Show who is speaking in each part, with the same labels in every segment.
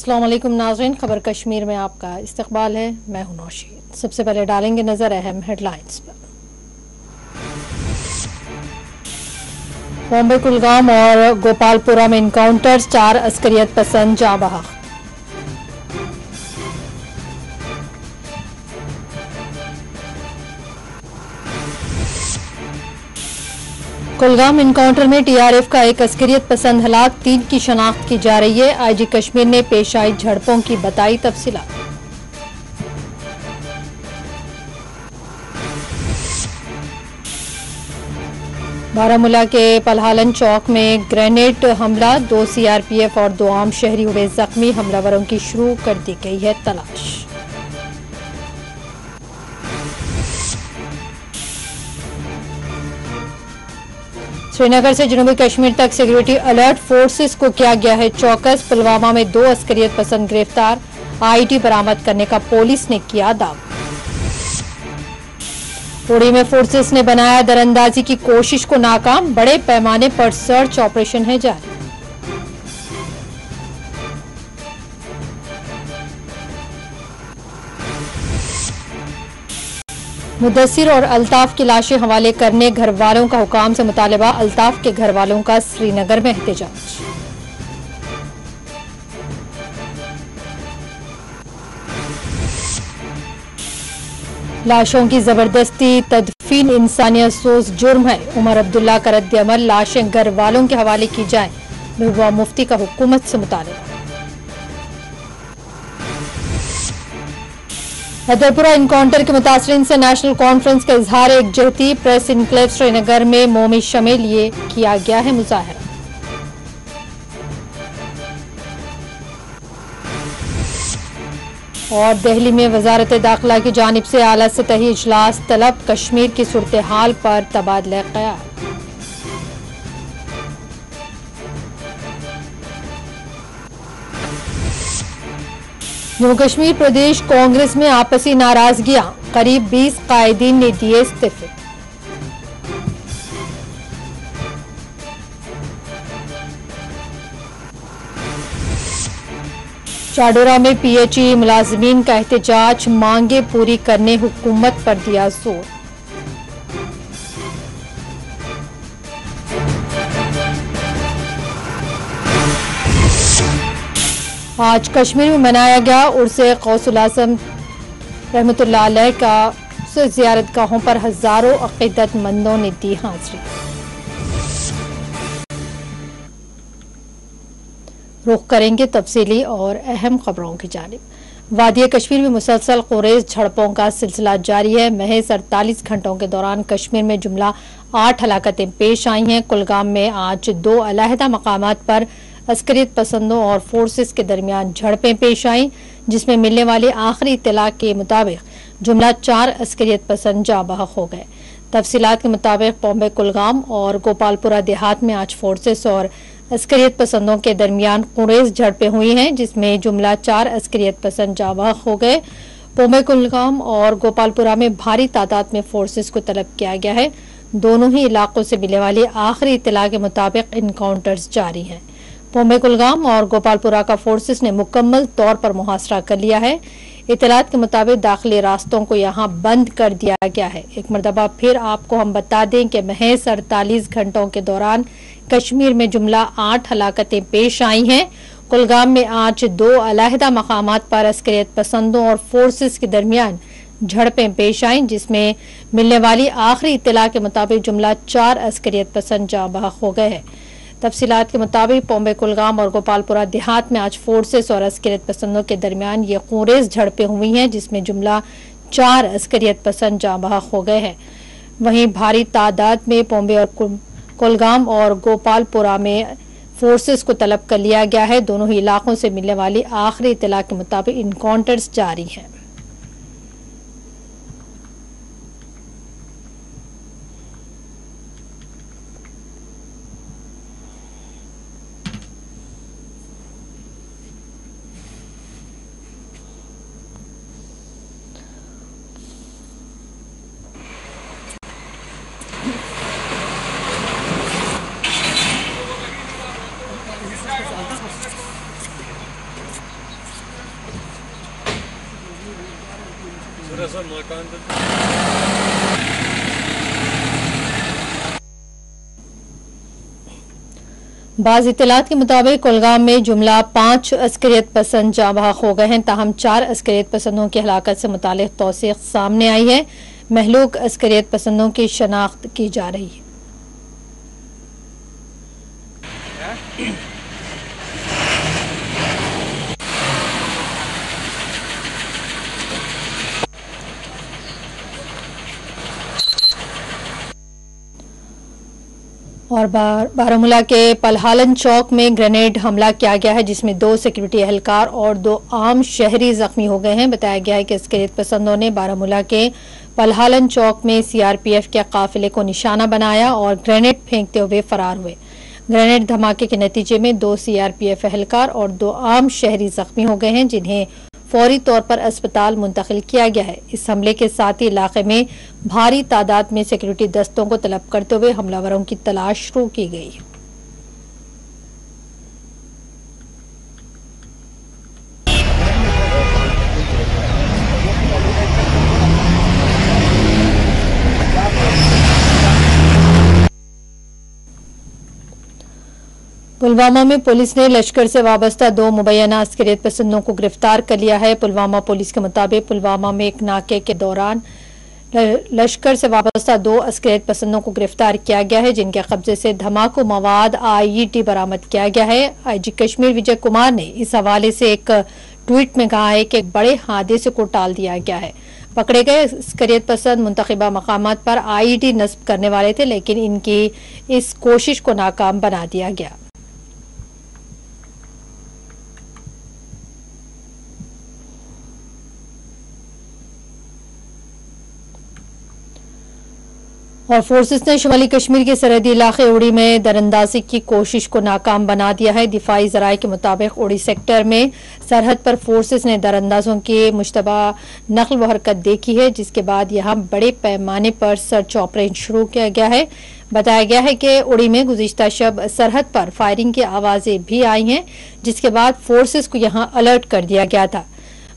Speaker 1: अस्सलाम वालेकुम नाज़रीन, खबर कश्मीर में आपका इस्तकबाल है। मैं हूं नौशीन। सबसे पहले डालेंगे नजर अहम हेडलाइंस पर। बॉम्बे, कुलगाम और गोपालपुरा में इनकाउंटर, 4 अस्करियत पसंद जाँ बहक। कुलगाम इनकाउंटर में टीआरएफ का एक अस्करियत पसंद हलाक, 3 की शनाख्त की जा रही है। आईजी कश्मीर ने पेश आई झड़पों की बताई तफसीलात। बारामूला के पलहालन चौक में ग्रेनेड हमला, 2 सीआरपीएफ और 2 आम शहरी हुए जख्मी। हमलावरों की शुरू कर दी गई है तलाश। श्रीनगर से जनूबी कश्मीर तक सिक्योरिटी अलर्ट, फोर्सेस को किया गया है चौकस। पुलवामा में 2 अस्करियत पसंद गिरफ्तार, आईईडी बरामद करने का पुलिस ने किया दावा। उड़ी में फोर्सेस ने बनाया दरअंदाजी की कोशिश को नाकाम, बड़े पैमाने पर सर्च ऑपरेशन है जारी। मुदस्सिर और अल्ताफ की लाशें हवाले करने घर वालों का हुकाम से मुतालबा, अल्ताफ के घर वालों का श्रीनगर में एहतजाज। लाशों की जबरदस्ती तदफीन इंसानियत सोज जुर्म है। उमर अब्दुल्ला का रद्द अमल, लाशें घर वालों के हवाले की जाएं। महबूबा मुफ्ती का हुकूमत से मुतालबा। हैदरपुरा इनकाउंटर के मुतासरीन से नेशनल कॉन्फ्रेंस का इजहार एकजहती, प्रेस इनक्लेव श्रीनगर में मोमी शमे लिए किया गया है मुजाहरा। और दिल्ली में वजारत दाखिला की जानिब से आला सतही इजलास तलब, कश्मीर की सूरत हाल पर तबादला ख्याल। जम्मू कश्मीर प्रदेश कांग्रेस में आपसी नाराजगियां, करीब 20 कायदीन ने दिए इस्तीफे। चाडोरा में पीएचई मुलाजमीन का एहतजाज, मांगे पूरी करने हुकूमत पर दिया जोर। आज कश्मीर में मनाया गया उर्से गौसुल आज़म रहमतुल्लाह अलैह का, जियारत गाहों पर हजारों अकीदतमंदों ने दी हाजिरी। रुख करेंगे तफसीली और अहम खबरों की जानिब। वादी कश्मीर में मुसलसल कुरेज झड़पों का सिलसिला जारी है। महज 48 घंटों के दौरान कश्मीर में जुमला 8 हलाकतें पेश आई हैं। कुलगाम में आज 2 अलहदा मकामात पर अस्करियत पसंदों और फोर्सेस के दरमियान झड़पें पेश आईं, जिसमें मिलने वाली आखिरी इत्तला के मुताबिक जुमला 4 अस्करियत पसंद जाँ बहक हो गए। तफसीलात के मुताबिक बॉम्बे, कुलगाम और गोपालपुरा देहात में आज फोर्सेस और अस्करियत पसंदों के दरमियान कुरेज झड़पें हुई हैं, जिसमें जुमला 4 अस्करियत पसंद जाँ बहक हो गए। बॉम्बे, कुलगाम और गोपालपुरा में भारी तादाद में फोर्सेस को तलब किया गया है। दोनों ही इलाकों से मिलने वाली आखिरी इत्तला के मुताबिक इनकाउंटर्स जारी हैं। बॉम्बे, कुलगाम और गोपालपुरा का फोर्सेस ने मुकम्मल तौर पर मुहासरा कर लिया है। इत्तलात के मुताबिक दाखिली रास्तों को यहाँ बंद कर दिया गया है। एक मरतबा फिर आपको हम बता दें कि महज 48 घंटों के दौरान कश्मीर में जुमला 8 हलाकतें पेश आई हैं। कुलगाम में आज 2 अलहदा मकामात पर अस्करियत पसंदों और फोर्सेस के दरमियान झड़पें पेश आईं, जिसमें मिलने वाली आखिरी इत्तला के मुताबिक जुमला 4 अस्करियत पसंद जाँ बहक हो गए हैं। तफसीलात के मुताबिक बॉम्बे, कुलगाम और गोपालपुरा देहात में आज फोर्सेस और अस्करियत पसंदों के दरमियान ये खुरेज झड़पें हुई हैं, जिसमें जुमला 4 अस्करियत पसंद जाँ बहक हो गए हैं। वहीं भारी तादाद में बॉम्बे और कुलगाम और गोपालपुरा में फोर्सेस को तलब कर लिया गया है। दोनों ही इलाकों से मिलने वाली आखिरी इत्तला के मुताबिक इनकाउंटर्स जारी हैं। बाज़ इत्तलात के मुताबिक कुलगाम में जुमला 5 अस्करियत पसंद जाँ बहक हो गए हैं, ताहम 4 अस्करियत पसंदों की हलाकत से मुतालिक तौसीक सामने आई है। महलूक अस्करियत पसंदों की शनाख्त की जा रही है। और बारामूला के पलहालन चौक में ग्रेनेड हमला किया गया है, जिसमें 2 सिक्योरिटी एहलकार और 2 आम शहरी जख्मी हो गए हैं। बताया गया है कि अस्करियत पसंदों ने बारामूला के पलहालन चौक में सीआरपीएफ के काफिले को निशाना बनाया और ग्रेनेड फेंकते हुए फरार हुए। ग्रेनेड धमाके के नतीजे में 2 सीआरपीएफ एहलकार और 2 आम शहरी जख्मी हो गए हैं, जिन्हें फौरी तौर पर अस्पताल मुंतकिल किया गया है। इस हमले के साथ ही इलाके में भारी तादाद में सिक्योरिटी दस्तों को तलब करते हुए हमलावरों की तलाश शुरू की गई है। पुलवामा में पुलिस ने लश्कर से वाबस्ता 2 मुबैना अस्करियत पसंदों को गिरफ्तार कर लिया है। पुलवामा पुलिस के मुताबिक पुलवामा में एक नाके के दौरान लश्कर से वाबस्ता 2 अस्करियत पसंदों को गिरफ्तार किया गया है, जिनके कब्जे से धमाकू मवाद आईईडी बरामद किया गया है। आईजी कश्मीर विजय कुमार ने इस हवाले से एक ट्वीट में कहा है कि एक बड़े हादसे को टाल दिया गया है। पकड़े गए अस्करियत पसंद मुंतखबा मकामात पर आईईडी नस्ब करने वाले थे, लेकिन इनकी इस कोशिश को नाकाम बना दिया गया। और फोर्सेस ने शुमाली कश्मीर के सरहदी इलाके उड़ी में दरअंदाजी की कोशिश को नाकाम बना दिया है। दिफाई जराये के मुताबिक उड़ी सेक्टर में सरहद पर फोर्सेस ने दरअंदाजों की मुश्तबा नकल व हरकत देखी है, जिसके बाद यहां बड़े पैमाने पर सर्च ऑपरेशन शुरू किया गया है। बताया गया है कि उड़ी में गुज़िश्ता शब सरहद पर फायरिंग की आवाजें भी आई हैं, जिसके बाद फोर्सेस को यहां अलर्ट कर दिया गया था।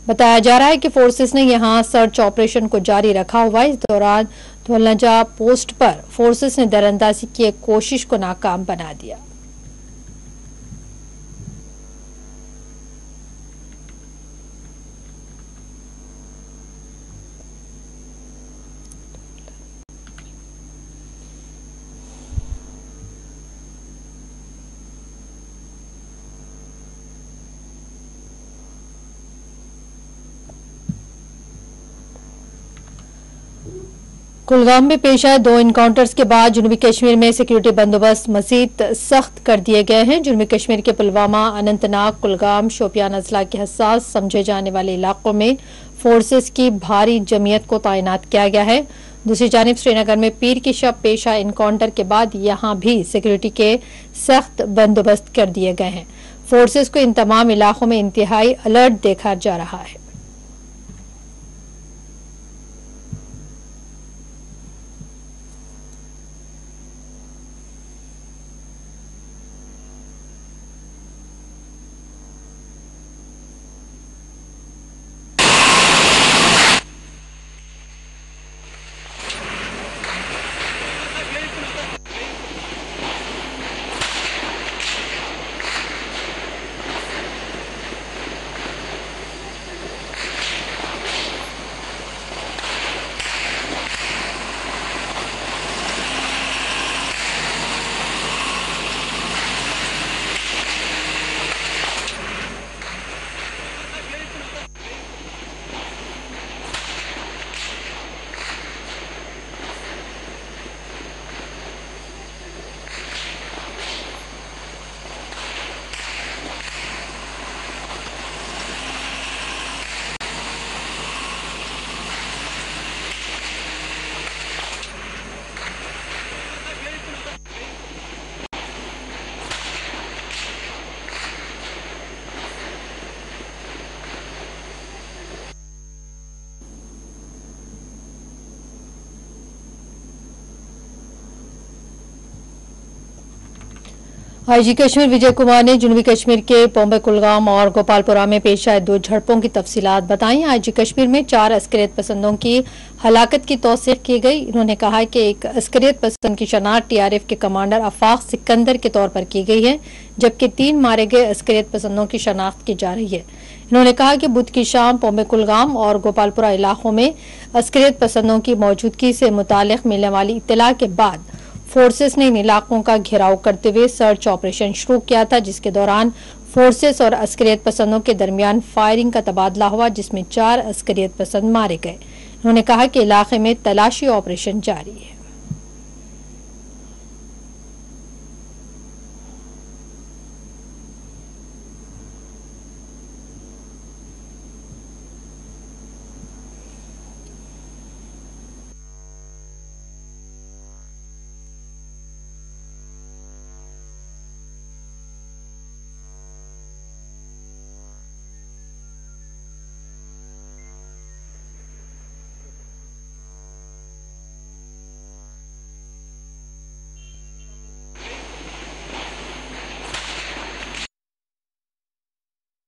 Speaker 1: बताया जा रहा है कि फोर्सेस ने यहां सर्च ऑपरेशन को जारी रखा हुआ है। इस दौरान धोलंजा पोस्ट पर फोर्सेस ने दरअंदाजी की एक कोशिश को नाकाम बना दिया। कुलगाम में पेश आए 2 इनकाउंटर्स के बाद जुनूबी कश्मीर में सिक्योरिटी बंदोबस्त मजीद सख्त कर दिए गए हैं। जुनूबी कश्मीर के पुलवामा, अनंतनाग, कुलगाम, शोपियान अजला के हसास समझे जाने वाले इलाकों में फोर्सेस की भारी जमीयत को तैनात किया गया है। दूसरी जानिब श्रीनगर में पीर की शब पेश आए इनकाउंटर के बाद यहां भी सिक्योरिटी के सख्त बंदोबस्त कर दिए गए हैं। फोर्सेस को इन तमाम इलाकों में इंतहाई अलर्ट देखा जा रहा है। आईजी कश्मीर विजय कुमार ने जनूबी कश्मीर के पोम्बे कुलगाम और गोपालपुरा में पेश आए 2 झड़पों की तफसीलात बताई। आईजी कश्मीर में 4 अस्करियत पसंदों की हलाकत की तौसीक की गई। उन्होंने कहा कि एक अस्करियत पसंद की शनाख्त टीआरएफ के कमांडर आफाक सिकंदर के तौर पर की गई है, जबकि 3 मारे गए अस्करियत पसंदों की शनाख्त की जा रही है। उन्होंने कहा कि बुध की शाम पोम्बे कुलगाम और गोपालपुरा इलाकों में अस्करियत पसंदों की मौजूदगी से मुतालिक मिलने वाली इत्तला के बाद फोर्सेस ने इन इलाकों का घेराव करते हुए सर्च ऑपरेशन शुरू किया था, जिसके दौरान फोर्सेस और अस्करियत पसंदों के दरमियान फायरिंग का तबादला हुआ, जिसमें 4 अस्करियत पसंद मारे गए। उन्होंने कहा कि इलाके में तलाशी ऑपरेशन जारी है।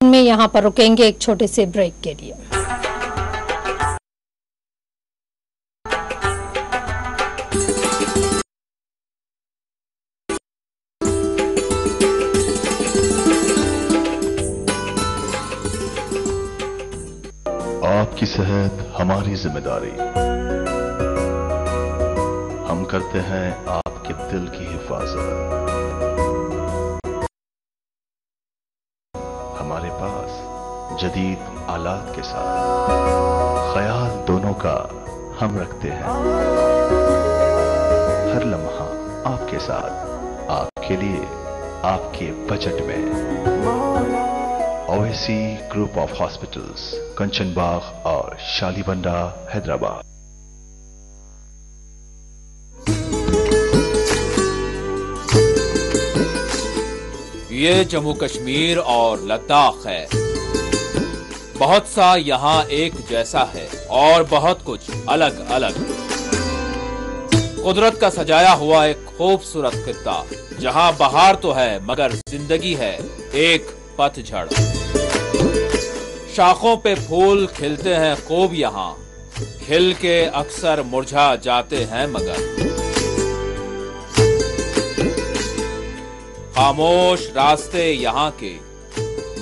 Speaker 1: में यहां पर रुकेंगे एक छोटे से ब्रेक के लिए।
Speaker 2: आपकी सेहत हमारी जिम्मेदारी। हम करते हैं आपके दिल की हिफाजत। हमारे पास जदीद आलात के साथ ख्याल दोनों का हम रखते हैं। हर लम्हा आपके साथ, आपके लिए, आपके बजट में। ओवैसी ग्रुप ऑफ हॉस्पिटल्स, कंचन बाग और शालीबंडा, हैदराबाद।
Speaker 3: ये जम्मू कश्मीर और लद्दाख है। बहुत सा यहाँ एक जैसा है और बहुत कुछ अलग अलग। कुदरत का सजाया हुआ एक खूबसूरत खित्ता, जहाँ बहार तो है मगर जिंदगी है एक पतझड़। शाखों पे फूल खिलते हैं खूब यहाँ, खिल के अक्सर मुरझा जाते हैं मगर। खामोश रास्ते यहाँ के,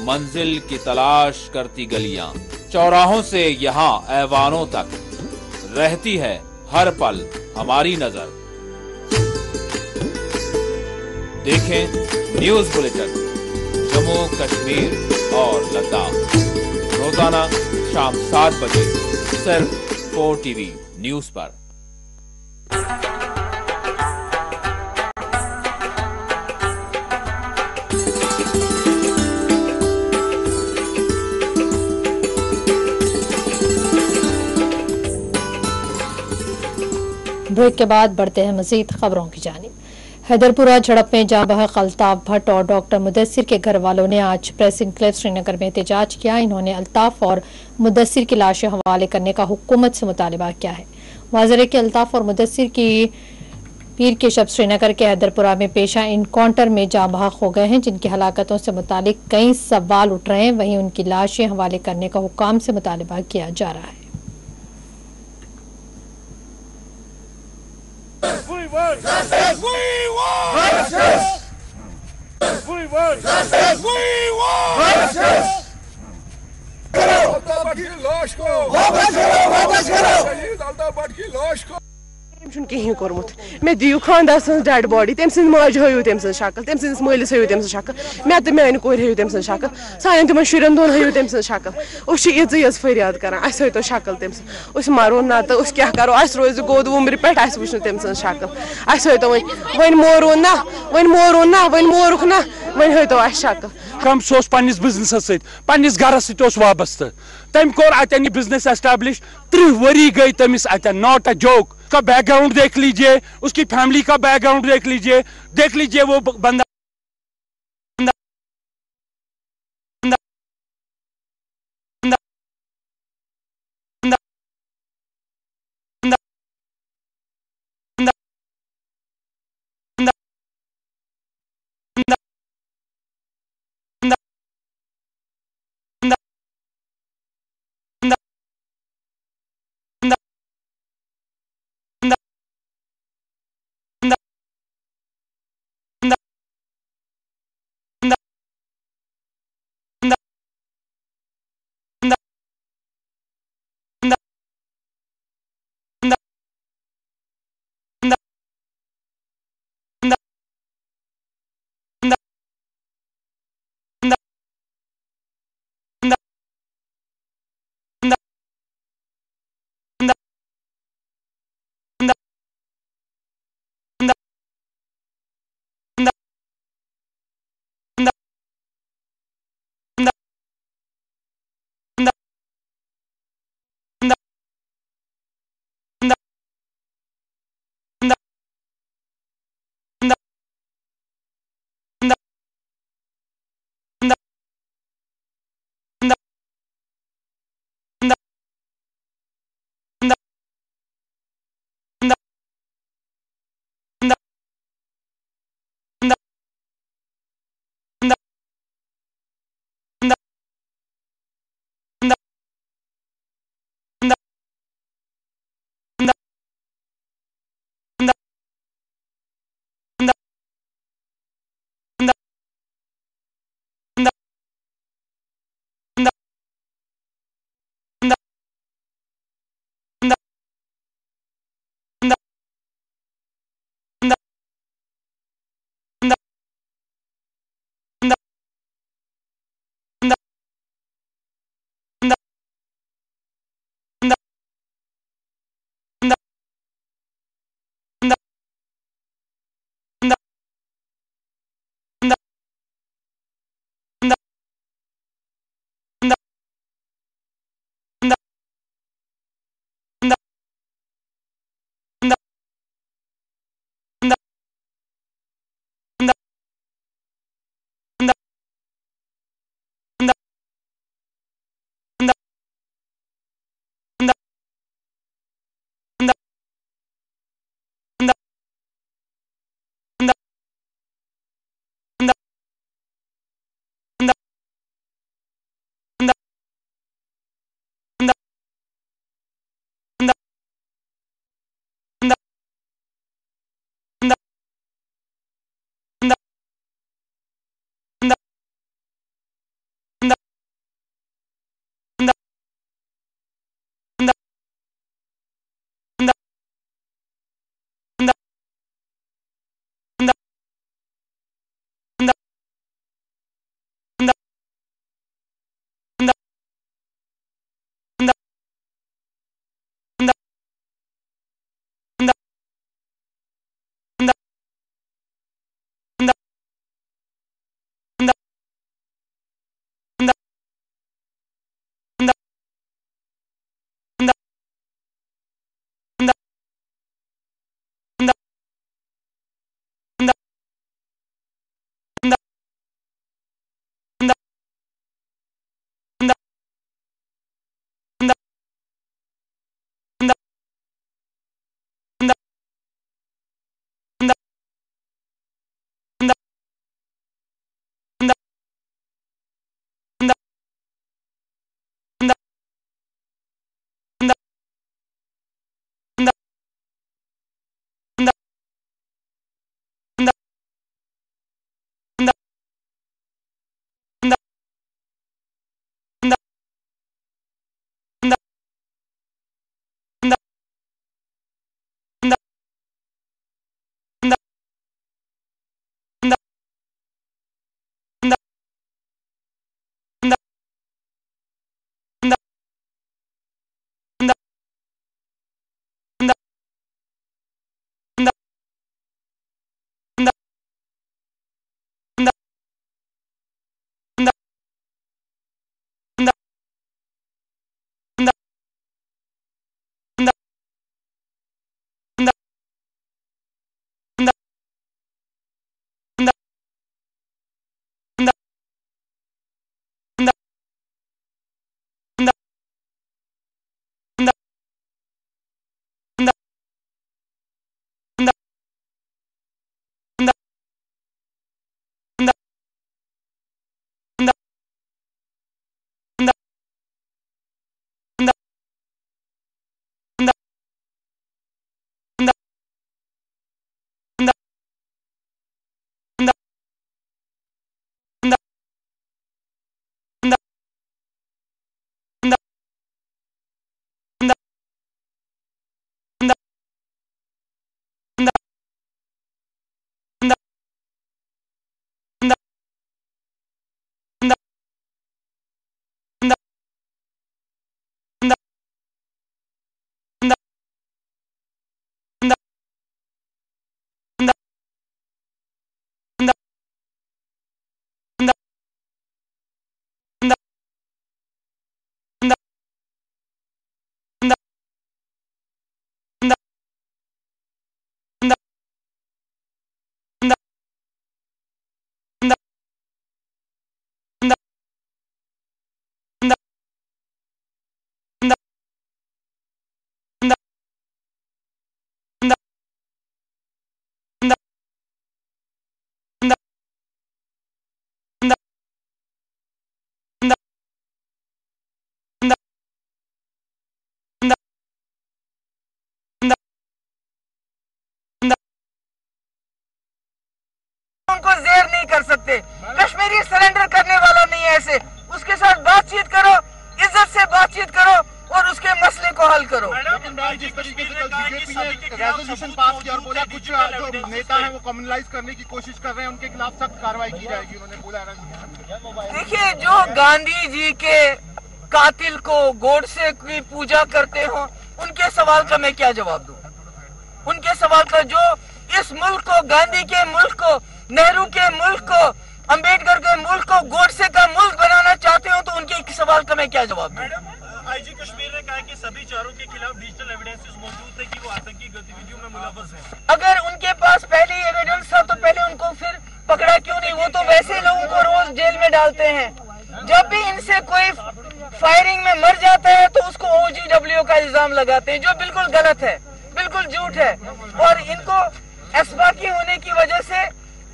Speaker 3: मंजिल की तलाश करती गलियां, चौराहों से यहाँ ऐवानों तक रहती है हर पल हमारी नजर। देखें न्यूज बुलेटिन जम्मू कश्मीर और लद्दाख रोजाना शाम 7 बजे सिर्फ 4 टीवी न्यूज पर।
Speaker 1: ब्रेक के बाद बढ़ते हैं मजीद खबरों की जानिब। हैदरपुरा झड़प में जाँ बहक अल्ताफ भट्ट और डॉक्टर मुदस्सिर के घर वालों ने आज प्रेस इनक्लेव श्रीनगर में एहतजाज किया। इन्होंने अल्ताफ और मुदस्सिर की लाशें हवाले करने का हुकूमत से मुतालबा किया है। वाज़ेह है कि अल्ताफ और मुदस्सिर की पीर के शब श्रीनगर के हैदरपुरा में पेशा इनकाउंटर में जाँ बहक हो गए हैं, जिनकी हलाकतों से मुतालिक कई सवाल उठ रहे हैं। वहीं उनकी लाशें हवाले करने का हुकाम से मुतालबा किया जा रहा है।
Speaker 4: We want justice! We want justice! We want justice! We want justice! Altaf Bhatt की लाश को वापस करो! शहीद अल्ताफ भट्ट की लाश को
Speaker 5: कहीं कोर्मुत मे दियो खानदार सं डेड बॉडी तम सं माज हयो तम सं शक्ल तम सं मलिस हयो तम सं शक्ल मे तो मेन कोर हयो तम सं शक्ल सान तम शुरन दोन हयो तम सं शक्ल उस इज फरियाद कर अस हयो शक्ल तम उस मरो ना तो उस क्या करो अस रोज गोद उम्र पे अस वुच तम सं शक्ल अस हयो वन मोरो ना वन मोरुख ना वन हयो अस शक्ल
Speaker 6: कम सोस पन्निस बिजनेस सत पन्निस घरस सत वाबस्त तम कोर अतन बिजनेस एस्टैब्लिश 30 वरी गई तमिस अतन नॉट अ जोक का बैकग्राउंड देख लीजिए, उसकी फैमिली का बैकग्राउंड देख लीजिए वो बंदा
Speaker 7: कर सकते। कश्मीरी सरेंडर करने वाला नहीं है। ऐसे उसके साथ बातचीत करो, इज्जत से बातचीत करो और उसके मसले को हल करो।
Speaker 8: लेकिन जिस तरीके से बीजेपी ने रेजोल्यूशन पास किया और बोला कुछ जो नेता है वो कम्युनलाइज करने की कोशिश कर रहे हैं, उनके खिलाफ सख्त कार्रवाई की जाएगी, उन्होंने बोला है।
Speaker 7: देखिए, जो गांधी जी के कातिल को गोडसे की पूजा करते हो, उनके सवाल का मैं क्या जवाब दूं? उनके सवाल का, जो इस मुल्क को, गांधी के मुल्क को, नेहरू के मुल्क को, अंबेडकर के मुल्क को गोडसे का मुल्क बनाना चाहते हो, तो उनके सवाल का मैं क्या जवाब दूं?
Speaker 9: आईजी कश्मीर ने कहा कि सभी चारों के खिलाफ डिजिटल एविडेंसेस मौजूद थे कि वो आतंकी गतिविधियों में मुलव्वस हैं।
Speaker 7: अगर उनके पास पहले ही एविडेंस था तो पहले उनको फिर पकड़ा क्यों नहीं? वो तो वैसे लोगों को रोज जेल में डालते हैं। जब भी इनसे कोई फायरिंग में मर जाता है तो उसको OGW का इल्जाम लगाते हैं, जो बिल्कुल गलत है, बिल्कुल झूठ है। और इनको एसबाकी होने की वजह से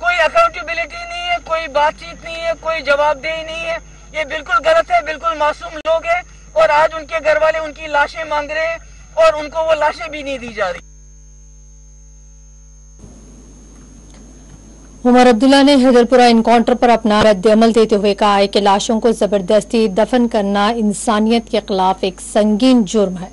Speaker 7: कोई अकाउंटेबिलिटी नहीं है, कोई बातचीत नहीं है, कोई जवाबदेही नहीं है। ये बिल्कुल गलत है, बिल्कुल मासूम लोग हैं। और आज उनके घर वाले उनकी लाशें मांग रहे हैं और उनको वो लाशें भी नहीं दी जा रही।
Speaker 1: उमर अब्दुल्ला ने हैदरपुरा इनकाउंटर पर अपना रद्द-ए-अमल देते हुए कहा है कि लाशों को जबरदस्ती दफन करना इंसानियत के खिलाफ एक संगीन जुर्म है।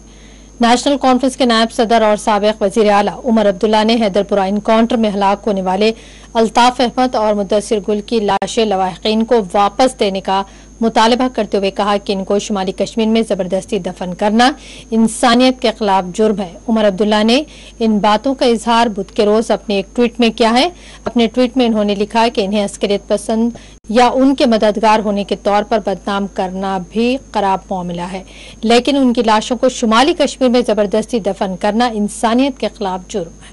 Speaker 1: नेशनल कॉन्फ्रेंस के नायब सदर और साबिक वजीर आला उमर अब्दुल्ला ने हैदरपुरा इनकाउंटर में हलाक होने वाले अल्ताफ अहमद और मुद्दसिर गुल की लाशें लवाहिकीन को वापस देने का मुतालबा करते हुए कहा कि इनको शुमाली कश्मीर में जबरदस्ती दफन करना इंसानियत के खिलाफ जुर्म है। उमर अब्दुल्ला ने इन बातों का इजहार बुध के रोज अपने एक ट्वीट में किया है। अपने ट्वीट में इन्होंने लिखा कि इन्हें अस्करियत पसंद या उनके मददगार होने के तौर पर बदनाम करना भी खराब मामला है, लेकिन उनकी लाशों को शुमाली कश्मीर में जबरदस्ती दफन करना इंसानियत के खिलाफ जुर्म है।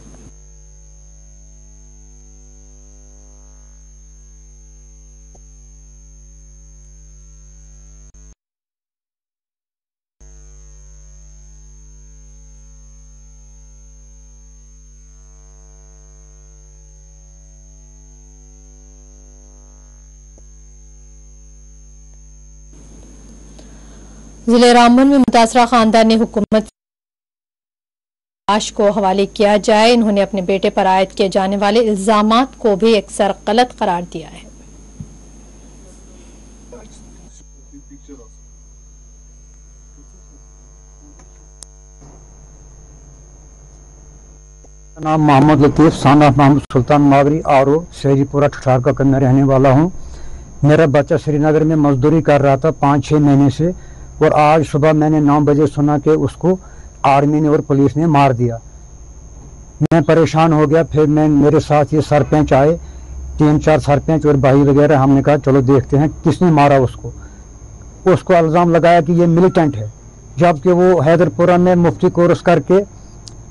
Speaker 1: जिले रामबन में मुतासरा खानदान ने हुकूमत लाश को हवाले किया जाए। इन्होंने अपने बेटे पर आयद किए जाने वाले इल्जामात को भी अक्सर गलत करार दिया है।
Speaker 10: नाम मोहम्मद लतीफ सन ऑफ मोहम्मद सुल्तान मागरी और शहरीपुरा ठठार का मैं रहने वाला हूँ। मेरा बच्चा श्रीनगर में मजदूरी कर रहा था 5-6 महीने से, और आज सुबह मैंने 9 बजे सुना कि उसको आर्मी ने और पुलिस ने मार दिया। मैं परेशान हो गया। फिर मेरे साथ ये सरपंच आए, 3-4 सरपंच और भाई वगैरह। हमने कहा चलो देखते हैं किसने मारा उसको। उसको इल्ज़ाम लगाया कि ये मिलिटेंट है, जबकि वो हैदरपुरा में मुफ्ती कोर्स करके,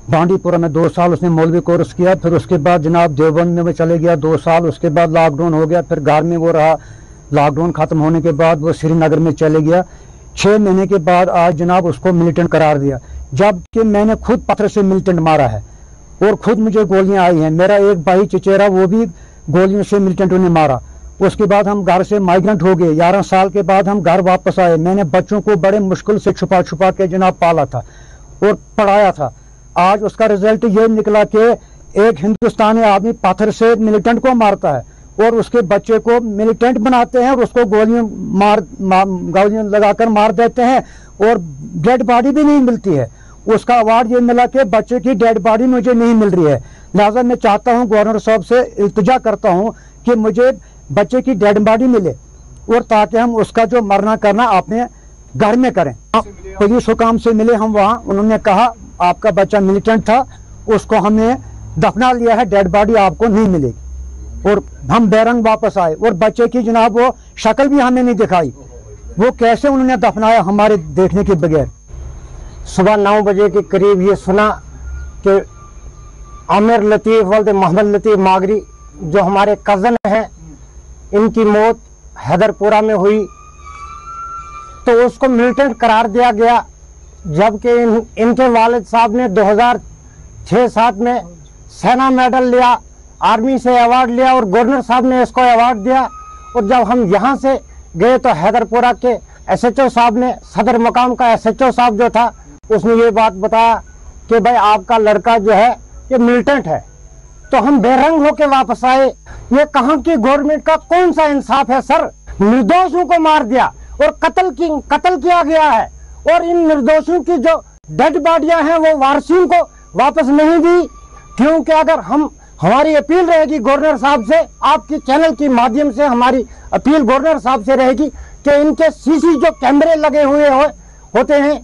Speaker 10: बांडीपुरा में 2 साल उसने मौलवी कोर्स किया। फिर उसके बाद जनाब देवबंद में वो चले गया 2 साल। उसके बाद लॉकडाउन हो गया, फिर घर में वो रहा। लॉकडाउन खत्म होने के बाद वो श्रीनगर में चले गया। 6 महीने के बाद आज जनाब उसको मिलिटेंट करार दिया, जबकि मैंने खुद पत्थर से मिलिटेंट मारा है और खुद मुझे गोलियां आई हैं। मेरा एक भाई चचेरा, वो भी गोलियों से मिलिटेंटों ने मारा। उसके बाद हम घर से माइग्रेंट हो गए। 11 साल के बाद हम घर वापस आए। मैंने बच्चों को बड़े मुश्किल से छुपा छुपा के जनाब पाला था और पढ़ाया था। आज उसका रिजल्ट ये निकला कि एक हिंदुस्तानी आदमी पत्थर से मिलिटेंट को मारता है और उसके बच्चे को मिलिटेंट बनाते हैं और उसको गोलियां लगाकर मार देते हैं और डेड बॉडी भी नहीं मिलती है। उसका अवार्ड ये मिला कि बच्चे की डेड बॉडी मुझे नहीं मिल रही है। लिहाजा मैं चाहता हूं, गवर्नर साहब से इल्तिजा करता हूं कि मुझे बच्चे की डेड बॉडी मिले और ताकि हम उसका जो मरना करना अपने घर में करें। पुलिस हुकाम से मिले हम वहाँ, उन्होंने कहा आपका बच्चा मिलिटेंट था, उसको हमने दफना लिया है, डेड बॉडी आपको नहीं मिलेगी। और हम बैरंग वापस आए और बच्चे की जनाब वो शक्ल भी हमें नहीं दिखाई। वो कैसे उन्होंने दफनाया हमारे देखने के बगैर।
Speaker 11: सुबह 9 बजे के करीब ये सुना कि आमिर लतीफ वल्द मोहम्मद लतीफ मागरी जो हमारे कज़न हैं, इनकी मौत हैदरपुरा में हुई। तो उसको मिलिटेंट करार दिया गया, जबकि इनके वालिद साहब ने 2006-7 में सेना मेडल लिया, आर्मी से अवार्ड लिया और गवर्नर साहब ने इसको अवार्ड दिया। और जब हम यहाँ से गए तो हैदरपुरा के SHO साहब ने, सदर मकाम का SHO साहब जो था, उसने ये बात बताया कि भाई आपका लड़का जो है ये मिलिटेंट है। तो हम बेरंग होके वापस आए। ये कहाँ की गवर्नमेंट का कौन सा इंसाफ है सर? निर्दोषों को मार दिया और कत्ल किया गया है, और इन निर्दोषों की जो डेड बॉडियां हैं वो वारसीन को वापस नहीं दी। क्योंकि अगर हमारी अपील रहेगी गवर्नर साहब से, आपकी चैनल के माध्यम से हमारी अपील गवर्नर साहब से रहेगी कि इनके सीसी जो कैमरे लगे हुए होते हैं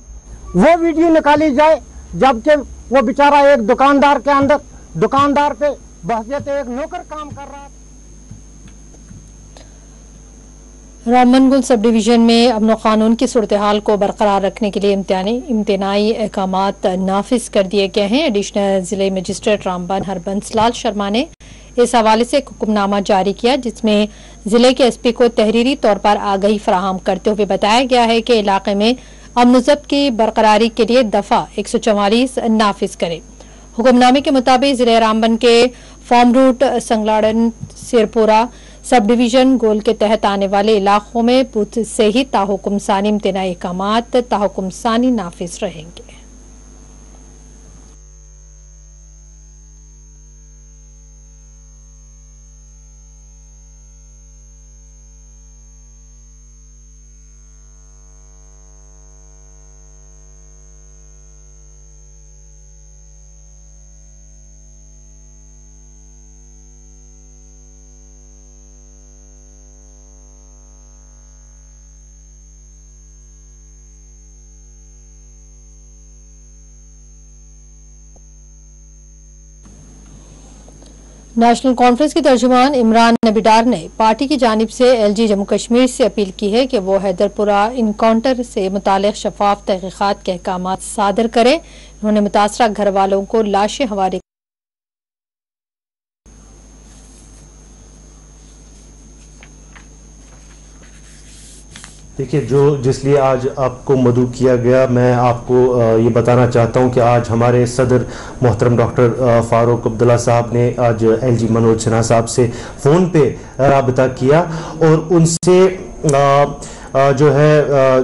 Speaker 11: वो वीडियो निकाली जाए, जबकि वो बेचारा एक दुकानदार पे बहसियत एक नौकर काम कर रहा है।
Speaker 1: रामबनगुल सब डिवीजन में अमन कानून की सूरत हाल को बरकरार रखने के लिए इम्तनाई अहकामात नाफिज कर दिए गए हैं। एडिशनल जिले मजिस्ट्रेट रामबन हरबंस लाल शर्मा ने इस हवाले से एक हुक्मनामा जारी किया, जिसमें जिले के एसपी को तहरीरी तौर पर आगाही फराहम करते हुए बताया गया है कि इलाके में अमन ज़ब्त की बरकरारी के लिए दफा 144 नाफिज करे। हुक्मनामे के मुताबिक जिले रामबन के form root, संगलाड़न, Sirpura sub division गोल के तहत आने वाले इलाकों में बुध से ही ताहुकुम सानी इम्तनाई अहकामात ताहुकुम सानी नाफिज रहेंगे। नेशनल कॉन्फ्रेंस के तर्जुमान इमरान नबीडार ने पार्टी की जानिब से एलजी जम्मू कश्मीर से अपील की है कि वो हैदरपुरा इनकाउंटर से मुतालिक शफाफ तहकीकात के अहकामात सादर करे। उन्होंने मुतासरा घर वालों को लाशें हवाले
Speaker 12: देखिए, जिसलिए आज आपको मदऊ किया गया, मैं आपको ये बताना चाहता हूं कि आज हमारे सदर मोहतरम डॉक्टर फारूक अब्दुल्ला साहब ने आज एलजी मनोज सिन्हा साहब से फ़ोन पे राबता किया और उनसे जो है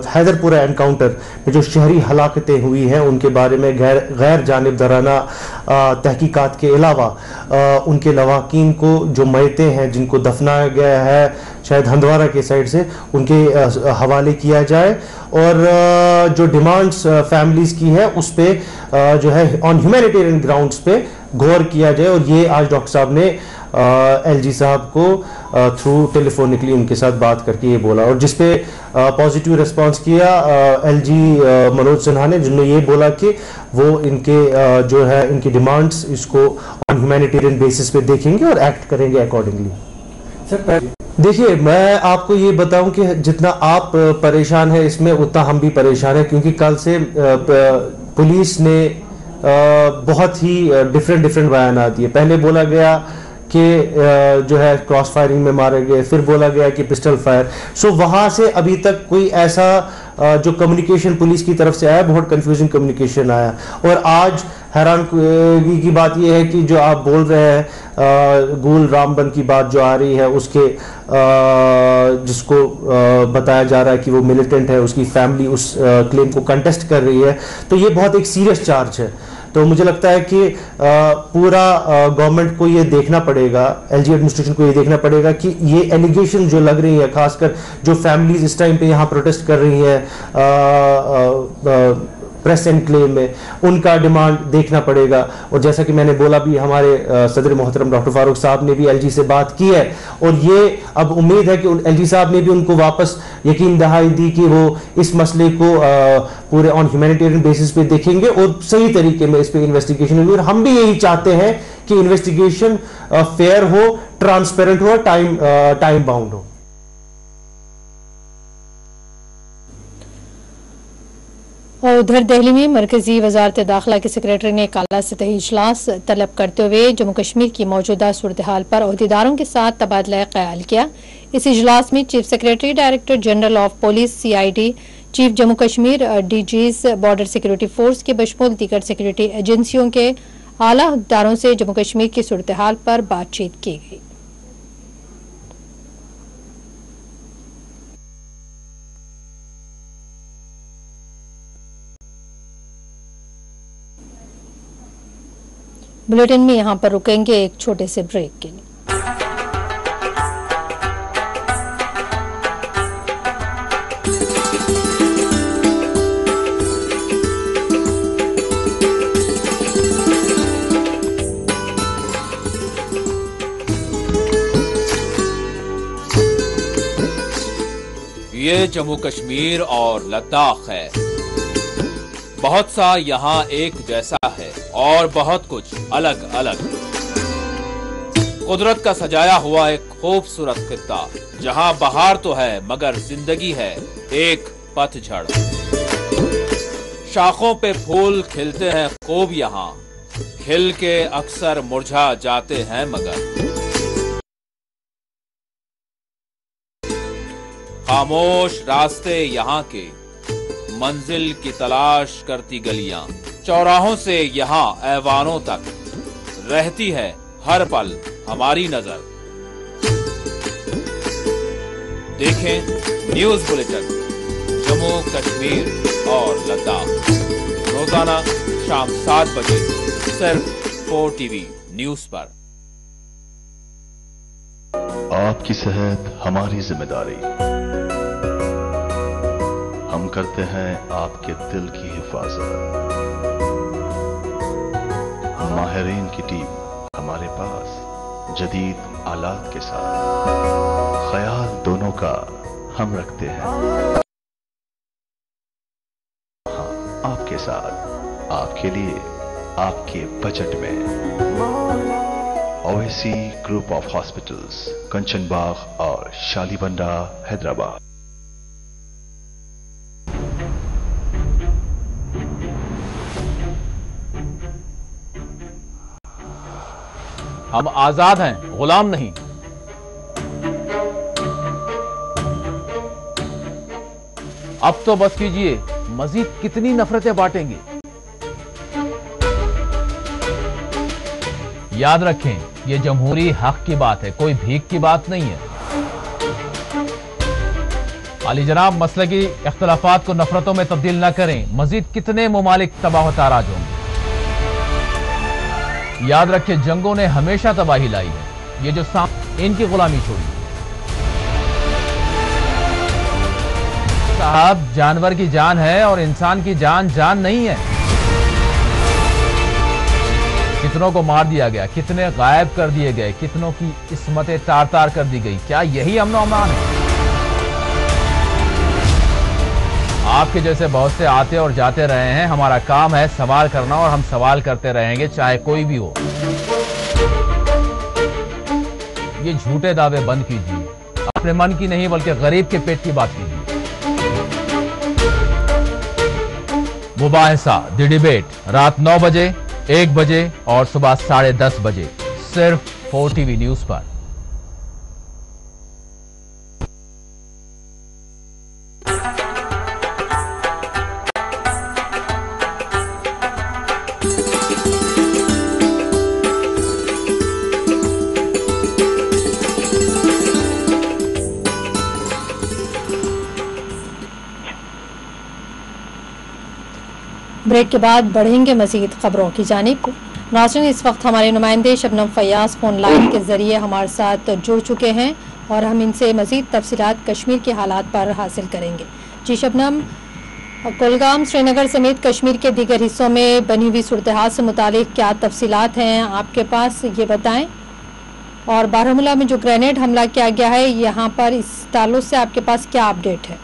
Speaker 12: हैदरपुरा एनकाउंटर में जो शहरी हलाकतें हुई हैं उनके बारे में गैर जानिबदाराना तहकीकात के अलावा उनके लवाकीन को जो मयते हैं जिनको दफनाया गया है शायद हंदवारा के साइड से, उनके हवाले किया जाए और जो डिमांड्स फैमिलीज़ की है उस पर जो है ऑन ह्यूमैनिटेरियन ग्राउंड्स पे गौर किया जाए। और ये आज डॉक्टर साहब ने एलजी साहब को थ्रू टेलीफोनिकली उनके साथ बात करके ये बोला, और जिसपे पॉजिटिव रिस्पांस किया एलजी मनोज सिन्हा ने, जिन्होंने ये बोला कि वो इनके जो है इनकी डिमांड्स इसको ऑन ह्यूमैनिटेरियन बेसिस पे देखेंगे और एक्ट करेंगे अकॉर्डिंगली। देखिए, मैं आपको ये बताऊं कि जितना आप परेशान है इसमें उतना हम भी परेशान है, क्योंकि कल से पुलिस ने बहुत ही डिफरेंट बयान दिए। पहले बोला गया कि जो है क्रॉस फायरिंग में मारे गए, फिर बोला गया कि पिस्टल फायर। सो वहां से अभी तक कोई ऐसा जो कम्युनिकेशन पुलिस की तरफ से आया, बहुत कंफ्यूजिंग कम्युनिकेशन आया। और आज हैरान की बात यह है कि जो आप बोल रहे हैं गुल रामबन की बात जो आ रही है उसके जिसको बताया जा रहा है कि वो मिलिटेंट है, उसकी फैमिली उस क्लेम को कंटेस्ट कर रही है, तो ये बहुत एक सीरियस चार्ज है। तो मुझे लगता है कि पूरा गवर्नमेंट को ये देखना पड़ेगा, एलजी एडमिनिस्ट्रेशन को ये देखना पड़ेगा कि ये एलिगेशन जो लग रही है, खासकर जो फैमिलीज इस टाइम पे यहाँ प्रोटेस्ट कर रही है प्रेस एनक्लेव में, उनका डिमांड देखना पड़ेगा। और जैसा कि मैंने बोला भी, हमारे सदर मोहतरम डॉक्टर फारूक साहब ने भी एलजी से बात की है और ये अब उम्मीद है कि एलजी साहब ने भी उनको वापस यकीन दहाई दी कि वो इस मसले को पूरे ऑन ह्यूमैनिटेरियन बेसिस पे देखेंगे और सही तरीके में इस पे इन्वेस्टिगेशन होगी। और हम भी यही चाहते हैं कि इन्वेस्टिगेशन फेयर हो, ट्रांसपेरेंट हो, टाइम बाउंड हो।
Speaker 1: और उधर दिल्ली में मरकजी वजारत दाखिला के सेक्रेटरी ने एक आला सतही इजलास तलब करते हुए जम्मू कश्मीर की मौजूदा सूरत हाल पर अहदेदारों के साथ तबादला ख्याल किया। इस इजलास में chief secretary, director general of police CID, chief Jammu Kashmir, DGs, border security force के बशमूल दीगर सिक्योरिटी एजेंसियों के आला अहदेदारों से जम्मू कश्मीर की सूरत हाल पर बातचीत की गई। बुलेटिन में यहाँ पर रुकेंगे एक छोटे से ब्रेक के लिए।
Speaker 3: ये जम्मू कश्मीर और लद्दाख है। बहुत सा यहाँ एक जैसा है और बहुत कुछ अलग अलग। कुदरत का सजाया हुआ एक खूबसूरत खित्ता जहाँ बहार तो है मगर जिंदगी है एक पतझड़। शाखों पे फूल खिलते हैं खूब यहाँ, खिल के अक्सर मुरझा जाते हैं मगर। खामोश रास्ते यहाँ के, मंजिल की तलाश करती गलियां, चौराहों से यहाँ ऐवानों तक रहती है हर पल हमारी नजर। देखें न्यूज बुलेटिन जम्मू कश्मीर और लद्दाख रोजाना शाम 7 बजे सिर्फ 4 टीवी न्यूज पर।
Speaker 2: आपकी सेहत हमारी जिम्मेदारी। हम करते हैं आपके दिल की हिफाजत। माहिरीन की टीम हमारे पास जदीद आलात के साथ, ख्याल दोनों का हम रखते हैं। हाँ, आपके साथ, आपके लिए, आपके बजट में। ओवैसी ग्रुप ऑफ हॉस्पिटल्स, कंचन बाग और शालीबंडा, हैदराबाद।
Speaker 3: हम आजाद हैं, गुलाम नहीं। अब तो बस कीजिए, मजीद कितनी नफरतें बांटेंगे। याद रखें, ये जमहूरी हक की बात है, कोई भीख की बात नहीं है। आली मसले की इख्तलाफात को नफरतों में तब्दील न करें, मजीद कितने मुमालिक तबाह ताराज होंगे। याद रखें, जंगों ने हमेशा तबाही लाई है, ये जो इनकी गुलामी छोड़ी। साहब, जानवर की जान है और इंसान की जान जान नहीं है। कितनों को मार दिया गया, कितने गायब कर दिए गए, कितनों की इस्मतें तार तार कर दी गई। क्या यही अमन अमान है? आपके जैसे बहुत से आते और जाते रहे हैं। हमारा काम है सवाल करना और हम सवाल करते रहेंगे, चाहे कोई भी हो। ये झूठे दावे बंद कीजिए, अपने मन की नहीं बल्कि गरीब के पेट की बात कीजिए। मुबाहिसा द डिबेट रात 9 बजे, 1 बजे और सुबह 10:30 बजे सिर्फ 4 टीवी न्यूज पर।
Speaker 1: ब्रेक के बाद बढ़ेंगे मजीद खबरों की जानिब। नाज़रीन, इस वक्त हमारे नुमाइंदे शबनम फयाज फोन लाइन के जरिए हमारे साथ जुड़ चुके हैं और हम इनसे मजीद तफसीलात कश्मीर के हालात पर हासिल करेंगे। जी शबनम, कुलगाम, श्रीनगर समेत कश्मीर के दीगर हिस्सों में बनी हुई सूरत हाल से मुतालिक क्या तफसीलात हैं आपके पास, ये बताएं। और बारामूला में जो ग्रेनेड हमला किया गया है, यहाँ पर इस ताल्लुक से आपके पास क्या अपडेट है?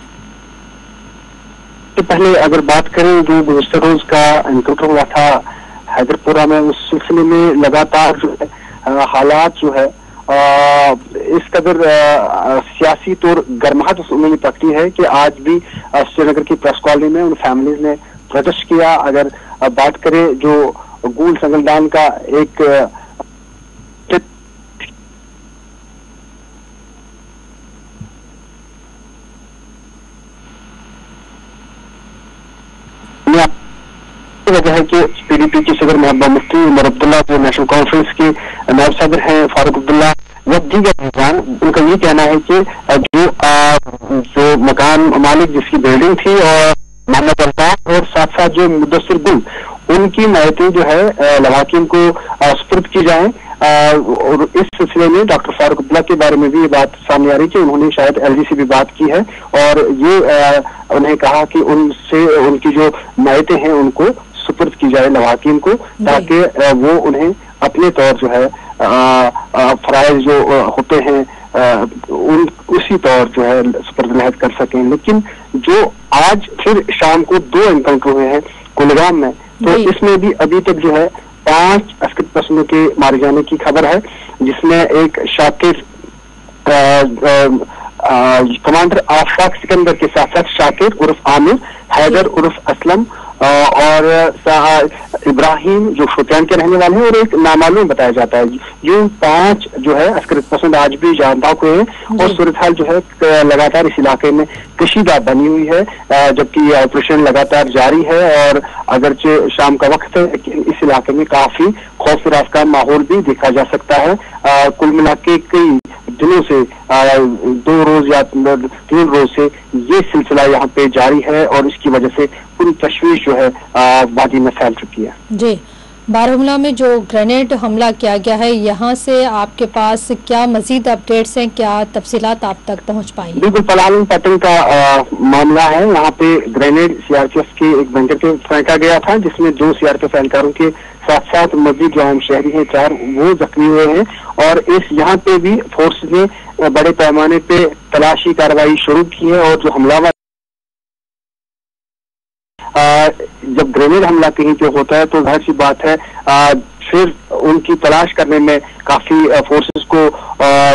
Speaker 13: पहले अगर बात करें, जो गुज़श्ता रोज का एनकाउंटर हुआ था हैदरपुरा में, उस सिलसिले में लगातार जो है हालात जो है इस कदर सियासी तौर गर्माहट उन्होंने पकड़ी है कि आज भी श्रीनगर की प्रेस कॉलोनी में उन फैमिलीज ने प्रोटेस्ट किया। अगर बात करें जो गूल संगलदान का एक वजह है कि पीडीपी के सदर मोहम्मद मुफ्ती उमर अब्दुल्ला, जो नेशनल कॉन्फ्रेंस के नायब सदर हैं फारूक अब्दुल्ला व दीगर निजाम, उनका ये कहना है कि जो मकान मालिक जिसकी बिल्डिंग थी और मोहम्मद अल्ताफ और साथ साथ जो मुदस्सिर गुल, उनकी मैयतें जो है लवाकिन को सुपुर्द की जाए। और इस सिलसिले में डॉक्टर फारूक अब्दुल्ला के बारे में भी ये बात सामने आ रही है कि उन्होंने शायद एलजी से भी बात की है और ये उन्हें कहा कि उनसे उनकी जो मैयतें हैं उनको सुपुर्द की जाए लवाकिन को, ताकि वो उन्हें अपने तौर जो है फराइज जो होते हैं उसी तौर जो है सुपुर्द कर सकें। लेकिन जो आज फिर शाम को 2 एनकाउंटर हुए हैं कुलगाम में, तो इसमें भी अभी तक जो है 5 अस्कर पसंदों के मारे जाने की खबर है, जिसमें एक शाकिर कमांडर आफाक सिकंदर के साथ साथ शाकिर उर्फ आमिर, हैदर उर्फ असलम और इब्राहिम जो शोपियान के रहने वाले हैं और एक नामालूम बताया जाता है। यूं 5 जो है अस्कर पसंद आज भी जान बाग हुए हैं और सूरत हाल जो है लगातार इस इलाके में कशीदा बनी हुई है, जबकि ये ऑपरेशन लगातार जारी है और अगरचे शाम का वक्त है लेकिन इस इलाके में काफी खौफ रास का माहौल भी देखा जा सकता है। कुल मिला के कई दिनों से 2 रोज या 3 रोज से ये सिलसिला यहाँ पे जारी है और इसकी वजह से पूरी तशवीश जो है वादी में फैल चुकी है। जी,
Speaker 1: बारामूला में जो ग्रेनेड हमला किया गया है, यहाँ से आपके पास क्या मजीद अपडेट्स हैं, क्या तफसीलात आप तक पहुँच पाएंगे?
Speaker 13: बिल्कुल, पलालन पैटर्न का मामला है। यहाँ पे ग्रेनेड सीआरपीएफ के एक बंकर पे फेंका गया था, जिसमें 2 सीआरपीएफ एहलकारों के साथ साथ मजीद जो हम शहरी हैं 4 वो जख्मी हुए हैं और इस यहाँ पे भी फोर्स ने बड़े पैमाने पे तलाशी कार्रवाई शुरू की है। और जो हमलावर जब ग्रेनेड हमला कहीं पे होता है तो जाहिर सी बात है फिर उनकी तलाश करने में काफी फोर्सेस को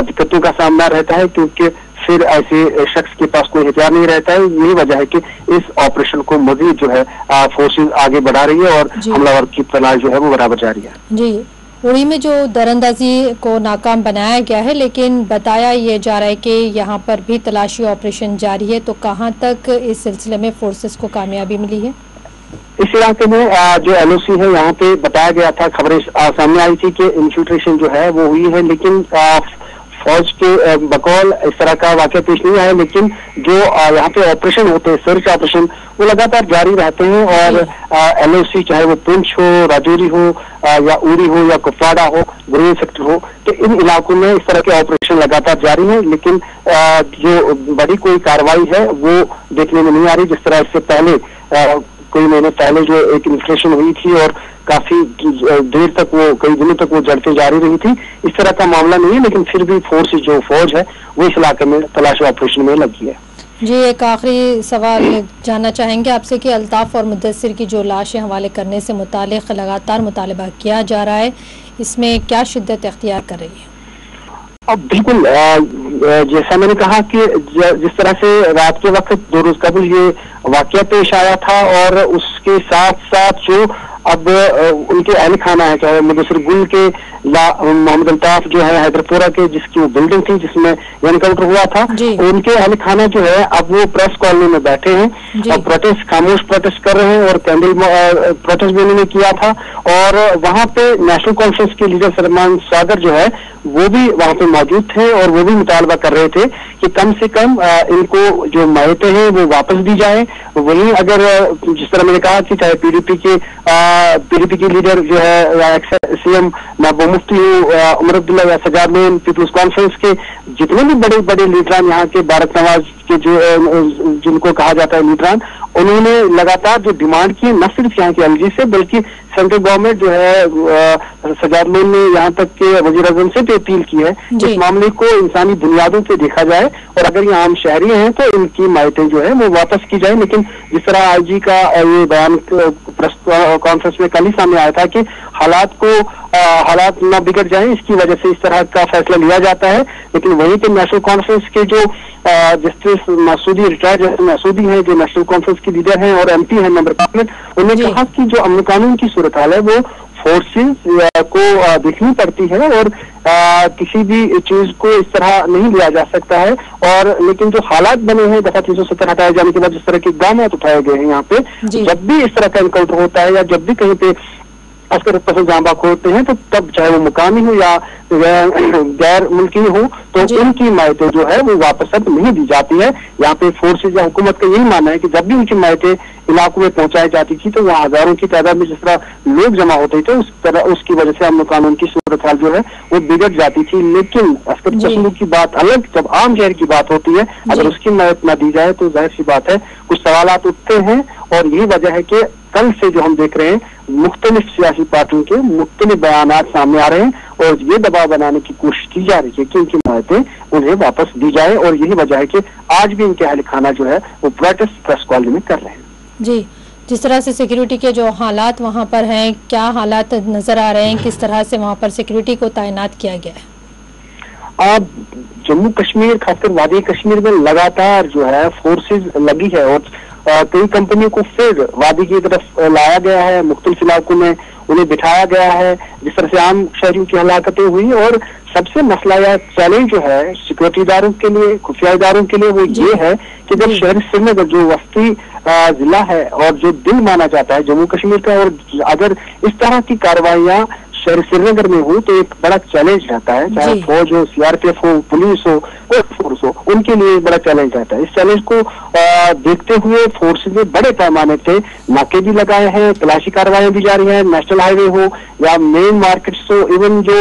Speaker 13: दिक्कतों का सामना रहता है, क्योंकि फिर ऐसे शख्स के पास कोई हथियार नहीं रहता है। यही वजह है कि इस ऑपरेशन को मजीद जो है फोर्सेस आगे बढ़ा रही है और हमलावर की तलाश जो है वो बराबर जारी है।
Speaker 1: जी, उड़ी में जो दरअंदाजी को नाकाम बनाया गया है, लेकिन बताया ये जा रहा है कि यहाँ पर भी तलाशी ऑपरेशन जारी है, तो कहाँ तक इस सिलसिले में फोर्सेस को कामयाबी मिली है?
Speaker 13: इस इलाके में जो एलओसी है यहाँ पे बताया गया था, खबरें सामने आई थी कि इन्फिल्ट्रेशन जो है वो हुई है, लेकिन फौज के बकौल इस तरह का वाकया पेश नहीं आया। लेकिन जो यहाँ पे ऑपरेशन होते हैं, सर्च ऑपरेशन, वो लगातार जारी रहते हैं और एलओसी चाहे वो पुंछ हो, राजौरी हो या उरी हो या कुपवाड़ा हो, गुरेज सेक्टर हो, तो इन इलाकों में इस तरह के ऑपरेशन लगातार जारी है। लेकिन जो बड़ी कोई कार्रवाई है वो देखने में नहीं आ रही, जिस तरह इससे पहले कई महीने पहले जो एक इन्फ्लेशन हुई थी और काफी देर तक वो कई दिनों तक वो जड़ते जारी रही थी। इस तरह का मामला नहीं है, लेकिन फिर भी फोर्स जो फौज है वो इस इलाके में तलाशी ऑपरेशन में लगी है।
Speaker 1: जी, एक आखिरी सवाल जानना चाहेंगे आपसे कि अल्ताफ और मुद्दसिर की जो लाशें हवाले करने से मुतालिक लगातार मुतालबा किया जा रहा है, इसमें क्या शिद्दत इख्तियार कर रही है?
Speaker 13: अब बिल्कुल जैसा मैंने कहा कि जिस तरह से रात के वक्त 2 रोज कबल ये वाकया पेश आया था और उसके साथ साथ जो अब उनके अहल खाना है, चाहे मुदस्सिर गुल के या मोहम्मद अल्ताफ जो है हैदरपुरा के जिसकी वो बिल्डिंग थी जिसमें एनकाउंटर हुआ था, उनके अहल खाना जो है अब वो प्रेस कॉलोनी में बैठे हैं और प्रोटेस्ट, खामोश प्रोटेस्ट कर रहे हैं और कैंडल प्रोटेस्ट भी उन्होंने किया था। और वहां पे नेशनल कॉन्फ्रेंस के लीडर सलमान सागर जो है वो भी वहां पे मौजूद थे और वो भी मुतालबा कर रहे थे कि कम से कम इनको जो मैयतें हैं वो वापस दी जाए। वहीं अगर जिस तरह मैंने कहा कि चाहे पीडीपी के लीडर जो है सीएम महबूब मुफ्ती उमर अब्दुल्ला या सजादुद्दीन, पीपल्स कॉन्फ्रेंस के जितने भी बड़े बड़े लीडरान यहाँ के भारत नवाज के जो जिनको कहा जाता है लीडरान, उन्होंने लगातार जो डिमांड की न सिर्फ यहाँ के एलजी से बल्कि सेंट्रल गवर्नमेंट जो है सजादुद्दीन ने यहाँ तक के वजीर आज़म से भी अपील की है इस मामले को इंसानी बुनियादों से देखा जाए और अगर ये आम शहरी हैं तो इनकी मायतें जो है वो वापस की जाए। लेकिन जिस तरह आईजी का ये बयान कॉन्फ्रेंस में कल ही सामने आया था कि हालात न बिगड़ जाएं, इसकी वजह से इस तरह का फैसला लिया जाता है। लेकिन वहीं पे नेशनल कॉन्फ्रेंस के जो justice Masoodi, retired justice Masoodi हैं, जो नेशनल कॉन्फ्रेंस के लीडर हैं और एमपी हैं मेंबर पार्लियामेंट, उन्होंने कहा कि जो अमन कानून की सूरत हाल है वो फोर्सेस को देखनी पड़ती है और किसी भी चीज को इस तरह नहीं लिया जा सकता है। और लेकिन जो हालात बने हैं दफा 370 हटाए जाने के बाद जिस तरह के इक़दाम उठाए गए हैं यहाँ पे, जब भी इस तरह का एनकाउंटर होता है या जब भी कहीं पे अस्कर फसल जहाँ बाग होते हैं, तो तब चाहे वो मुकामी हो या गैर मुल्की हो, तो उनकी मायते जो है वो वापस अब नहीं दी जाती है। यहाँ पे फोर्सेज या हुकूमत का यही मानना है कि जब भी उनकी मायते इलाकों में पहुंचाई जाती थी तो वहाँ हजारों की तादाद में जिस तरह लोग जमा होते थे, उस तरह उसकी वजह से अमन कानून की सूरत हाल जो है वो बिगड़ जाती थी। लेकिन अस्कर पसंदों की बात अलग, जब आम शहर की बात होती है, अगर उसकी मदद न दी जाए तो जाहिर सी बात है कुछ सवालात उठते हैं। और यही वजह है कि कल से जो हम देख रहे हैं मुख्तलिफ सियासी पार्टियों के मुख्तलिफ बयानात सामने आ रहे हैं और ये दबाव बनाने की कोशिश की जा रही है कि उनकी मायतें उन्हें वापस दी जाए। और यही वजह है कि आज भी इनके अहल खाना जो है वो प्रोटेस्ट प्रेस कॉलोनी में कर रहे हैं। जी,
Speaker 1: जिस तरह से सिक्योरिटी के जो हालात वहाँ पर हैं, क्या हालात नजर आ रहे हैं, किस तरह से वहाँ पर सिक्योरिटी को तैनात किया गया है?
Speaker 13: जम्मू कश्मीर खासकर वादी कश्मीर में लगातार जो है फोर्सेज लगी है और कई कंपनियों को फिर वादी की तरफ लाया गया है, मुख्तलिफ इलाकों में उन्हें बिठाया गया है, जिस तरह से आम शहरियों की हलाकतें हुई। और सबसे मसला या चैलेंज जो है सिक्योरिटी इदारों के लिए, खुफिया इदारों के लिए, वो ये है कि जब शहर श्रीनगर जो वस्ती जिला है और जो दिल माना जाता है जम्मू कश्मीर का, और अगर इस तरह की कार्रवाइयां शहर श्रीनगर में हो तो एक बड़ा चैलेंज रहता है, चाहे फौज हो, सीआरपीएफ हो, पुलिस हो, कोई फोर्स हो, उनके लिए एक बड़ा चैलेंज रहता है। इस चैलेंज को देखते हुए फोर्सेज ने बड़े पैमाने पे नाके भी लगाए हैं, तलाशी कार्रवाई भी जारी है, नेशनल हाईवे हो या मेन मार्केट्स हो, इवन जो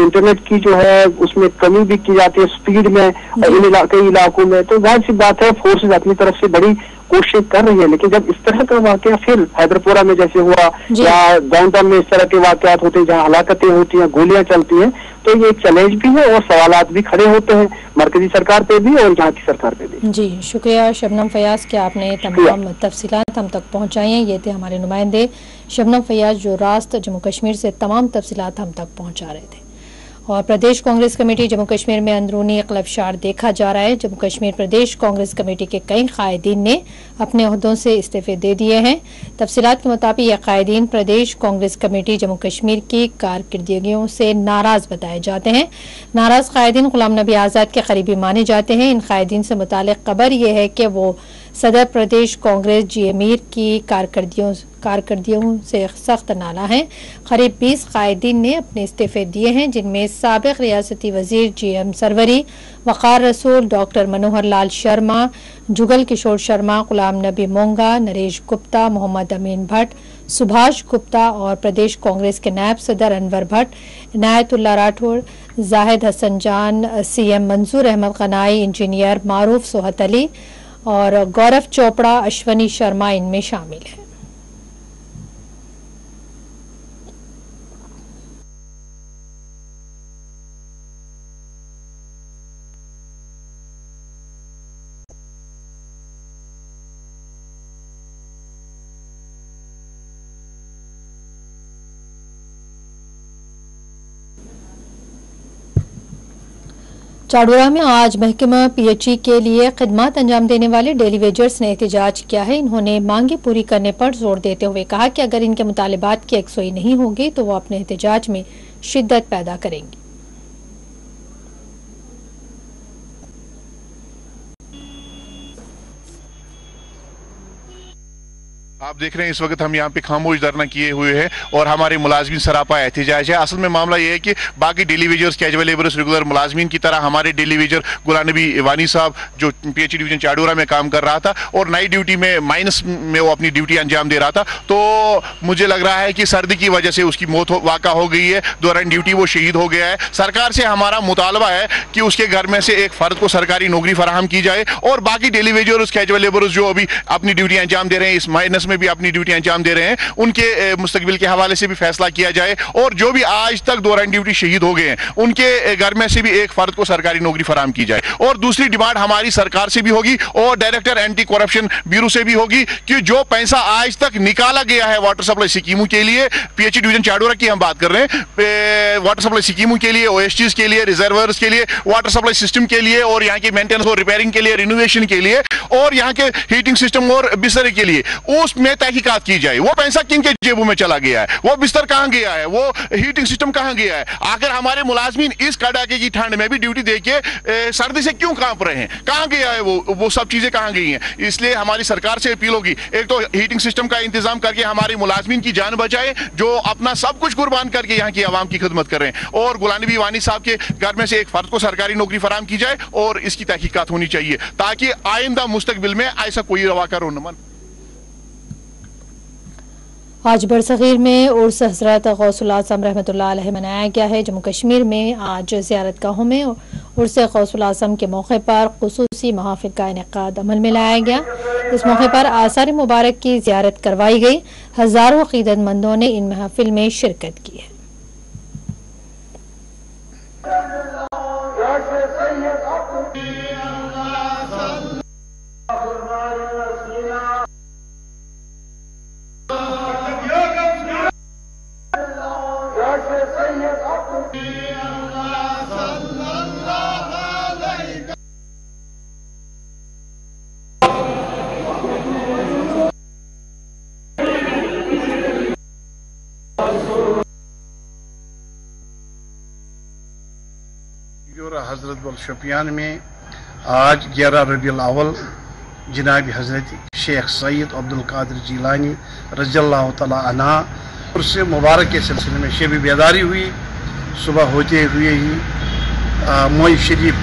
Speaker 13: इंटरनेट की जो है उसमें कमी भी की जाती है स्पीड में कई इलाकों में। तो जाहिर सी बात है फोर्सेज अपनी तरफ से बड़ी कोशिश कर रही है। लेकिन जब इस तरह का वाकया फिर हैदरपुरा में जैसे हुआ या डाउनटाउन में इस तरह के वाकयात होते हैं जहाँ हलाकतें होती हैं, गोलियां चलती हैं, तो ये एक चैलेंज भी है और सवालात भी खड़े होते हैं मरकजी सरकार पे भी और यहाँ की सरकार पे भी।
Speaker 1: जी, शुक्रिया शबनम फयाज कि आपने तमाम तफसीलात हम तक पहुँचाई हैं। ये थे हमारे नुमाइंदे शबनम फयाज जो रास्त जम्मू कश्मीर से तमाम तफसीलात हम तक पहुँचा रहे थे। और प्रदेश कांग्रेस कमेटी जम्मू कश्मीर में अंदरूनी इख्तलाफात देखा जा रहा है। जम्मू कश्मीर प्रदेश कांग्रेस कमेटी के कई कायदीन ने अपने ओहदों से इस्तीफे दे दिए हैं। तफसीलात के मुताबिक ये कायदीन प्रदेश कांग्रेस कमेटी जम्मू कश्मीर की कारकर्दगियों से नाराज बताए जाते हैं। नाराज कायदीन गुलाम नबी आज़ाद के करीबी माने जाते हैं। इन कायदीन से मुतालिक खबर यह है कि वो सदर प्रदेश कांग्रेस जी अमीर की कारकर्दगियों से सख्त नाला हैं। करीब 20 कायदीन ने अपने इस्तीफे दिए हैं, जिनमें साबिक रियासती वजीर GM सरवरी, वक़ार रसूल, डॉक्टर मनोहर लाल शर्मा, जुगल किशोर शर्मा, गुलाम नबी मोंगा, नरेश गुप्ता, मोहम्मद अमीन भट्ट, सुभाष गुप्ता और प्रदेश कांग्रेस के नायब सदर अनवर भट्ट, इनायतुल्लाह राठौर, जाहिद हसन जान, CM मंसूर अहमद गनाई, इंजीनियर मारूफ सोहत अली और गौरव चोपड़ा, अश्वनी शर्मा इनमें शामिल हैं। चाडोरा में आज महकमा PHE के लिए खिदमत अंजाम देने वाले डेली वेजर्स ने एहतजाज किया है। इन्होंने मांगे पूरी करने पर जोर देते हुए कहा कि अगर इनके मुतालिबात की यकसुई नहीं होगी तो वो अपने एहतजाज में शिद्दत पैदा करेंगे।
Speaker 8: आप देख रहे हैं इस वक्त हम यहाँ पे खामोश धरना किए हुए हैं और हमारे मुलाजमीन सरापा एहतजाज है। असल में मामला ये है कि बाकी daily wagers, casual labourers, regular मुलाजमीन की तरह हमारे डेली वेजर गुलाम नबी वानी साहब जो PHE डिवीजन चाडोरा में काम कर रहा था और नाइट ड्यूटी में माइनस में वो अपनी ड्यूटी अंजाम दे रहा था, तो मुझे लग रहा है कि सर्दी की वजह से उसकी मौत वाक़ा हो गई है, दौरान ड्यूटी वो शहीद हो गया है। सरकार से हमारा मुतालबा है कि उसके घर में से एक फ़र्द को सरकारी नौकरी फराहम की जाए और बाकी डेली वेजर्स, कैजुअल लेबरर्स जो अभी अपनी ड्यूटी अंजाम दे रहे हैं, इस माइनस में भी अपनी ड्यूटी अंजाम दे रहे हैं, उनके मुस्तकबिल के हवाले से भी फैसला किया जाए और जो भी आज तक दौरान ड्यूटी शहीद हो गए हैं उनके घर में से भी एक फर्द को सरकारी नौकरी फराहम की जाए। और दूसरी डिमांड हमारी सरकार से भी होगी और डायरेक्टर एंटी करप्शन ब्यूरो से भी होगी कि जो पैसा आज तक निकाला गया है वाटर सप्लाई स्कीमों के लिए, PHE डिवीजन चाडोरा की हम बात कर रहे हैं, वाटर सप्लाई स्कीमों के लिए, OSTs के लिए, रिजर्वर्स के लिए, वाटर सप्लाई सिस्टम के लिए और यहाँ की मेंटेनेंस और रिपेयरिंग के लिए, रिनोवेशन के लिए और यहाँ के हीटिंग सिस्टम और बिस्तरे के लिए, उसमें इसमें तहकीकात की जाए। वो पैसा किन के जेबों में चला गया है, वो बिस्तर कहां गया है, वो हीटिंग सिस्टम कहां गया है। आखिर हमारे मुलाजमीन इस कड़ाके की ठंड में भी ड्यूटी देके सर्दी से क्यों कांप रहे हैं, कहां गया है वो सब चीजें कहां गई हैं। इसलिए हमारी सरकार से अपील होगी, एक तो हीटिंग सिस्टम का इंतजाम करके हमारे मुलाजमीन की जान बचाए जो अपना सब कुछ कुर्बान करके यहाँ की आवाम की खिदमत कर रहे हैं, और गुलाम नबी वानी साहब के घर में से एक फर्द को सरकारी नौकरी फराम की जाए और इसकी तहकीकात होनी चाहिए ताकि आइंदा मुस्तकबिल में ऐसा कोई रवाकार हो न बने।
Speaker 1: आज बरसगीर में उर्स हजरत गौसुल आज़म रहमतुल्लाह अलैह मनाया गया है। जम्मू कश्मीर में आज ज़ियारतगाहों में उर्स गौसुल आज़म के मौके पर खुसूसी महफिल का इनेकाद अमल में लाया गया। इस मौके पर आसार मुबारक की ज़ियारत करवाई गई। हजारों अक़ीदतमंदों ने इन महफिल में शिरकत की है।
Speaker 14: हजरत बल शपियान में आज 11 रबीउल अव्वल जनाब हजरत शेख सैयद अब्दुल कादिर जिलानी रज़ियल्लाहु तआला अन्हु उर्स मुबारक के सिलसिले में शब बेदारी हुई। सुबह होते हुए ही मोई शरीफ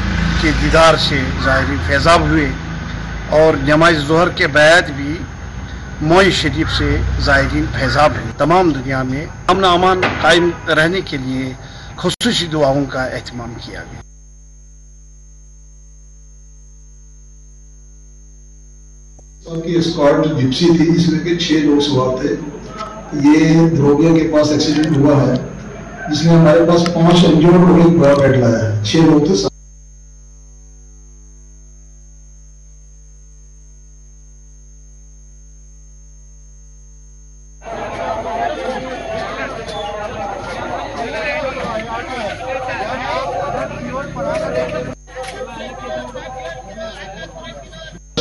Speaker 14: के दीदार से ज़ाहिरीन फैज़ाब हुए और नमाज ज़ोहर के बाद भी मोई शरीफ से ज़ाहिरीन फैज़ाब हुए। तमाम दुनिया में अमन अमान कायम रहने के लिए खुसूसी दुआओं का एहतमाम किया गया।
Speaker 15: की स्क्वाड जिप्सी थी, इसमें के 6 लोग सवार थे। ये धोबिया के पास एक्सीडेंट हुआ है जिसमें हमारे पास 5 इंजर्ड और एक बड़ा बेड लाया है। 6 लोग थे।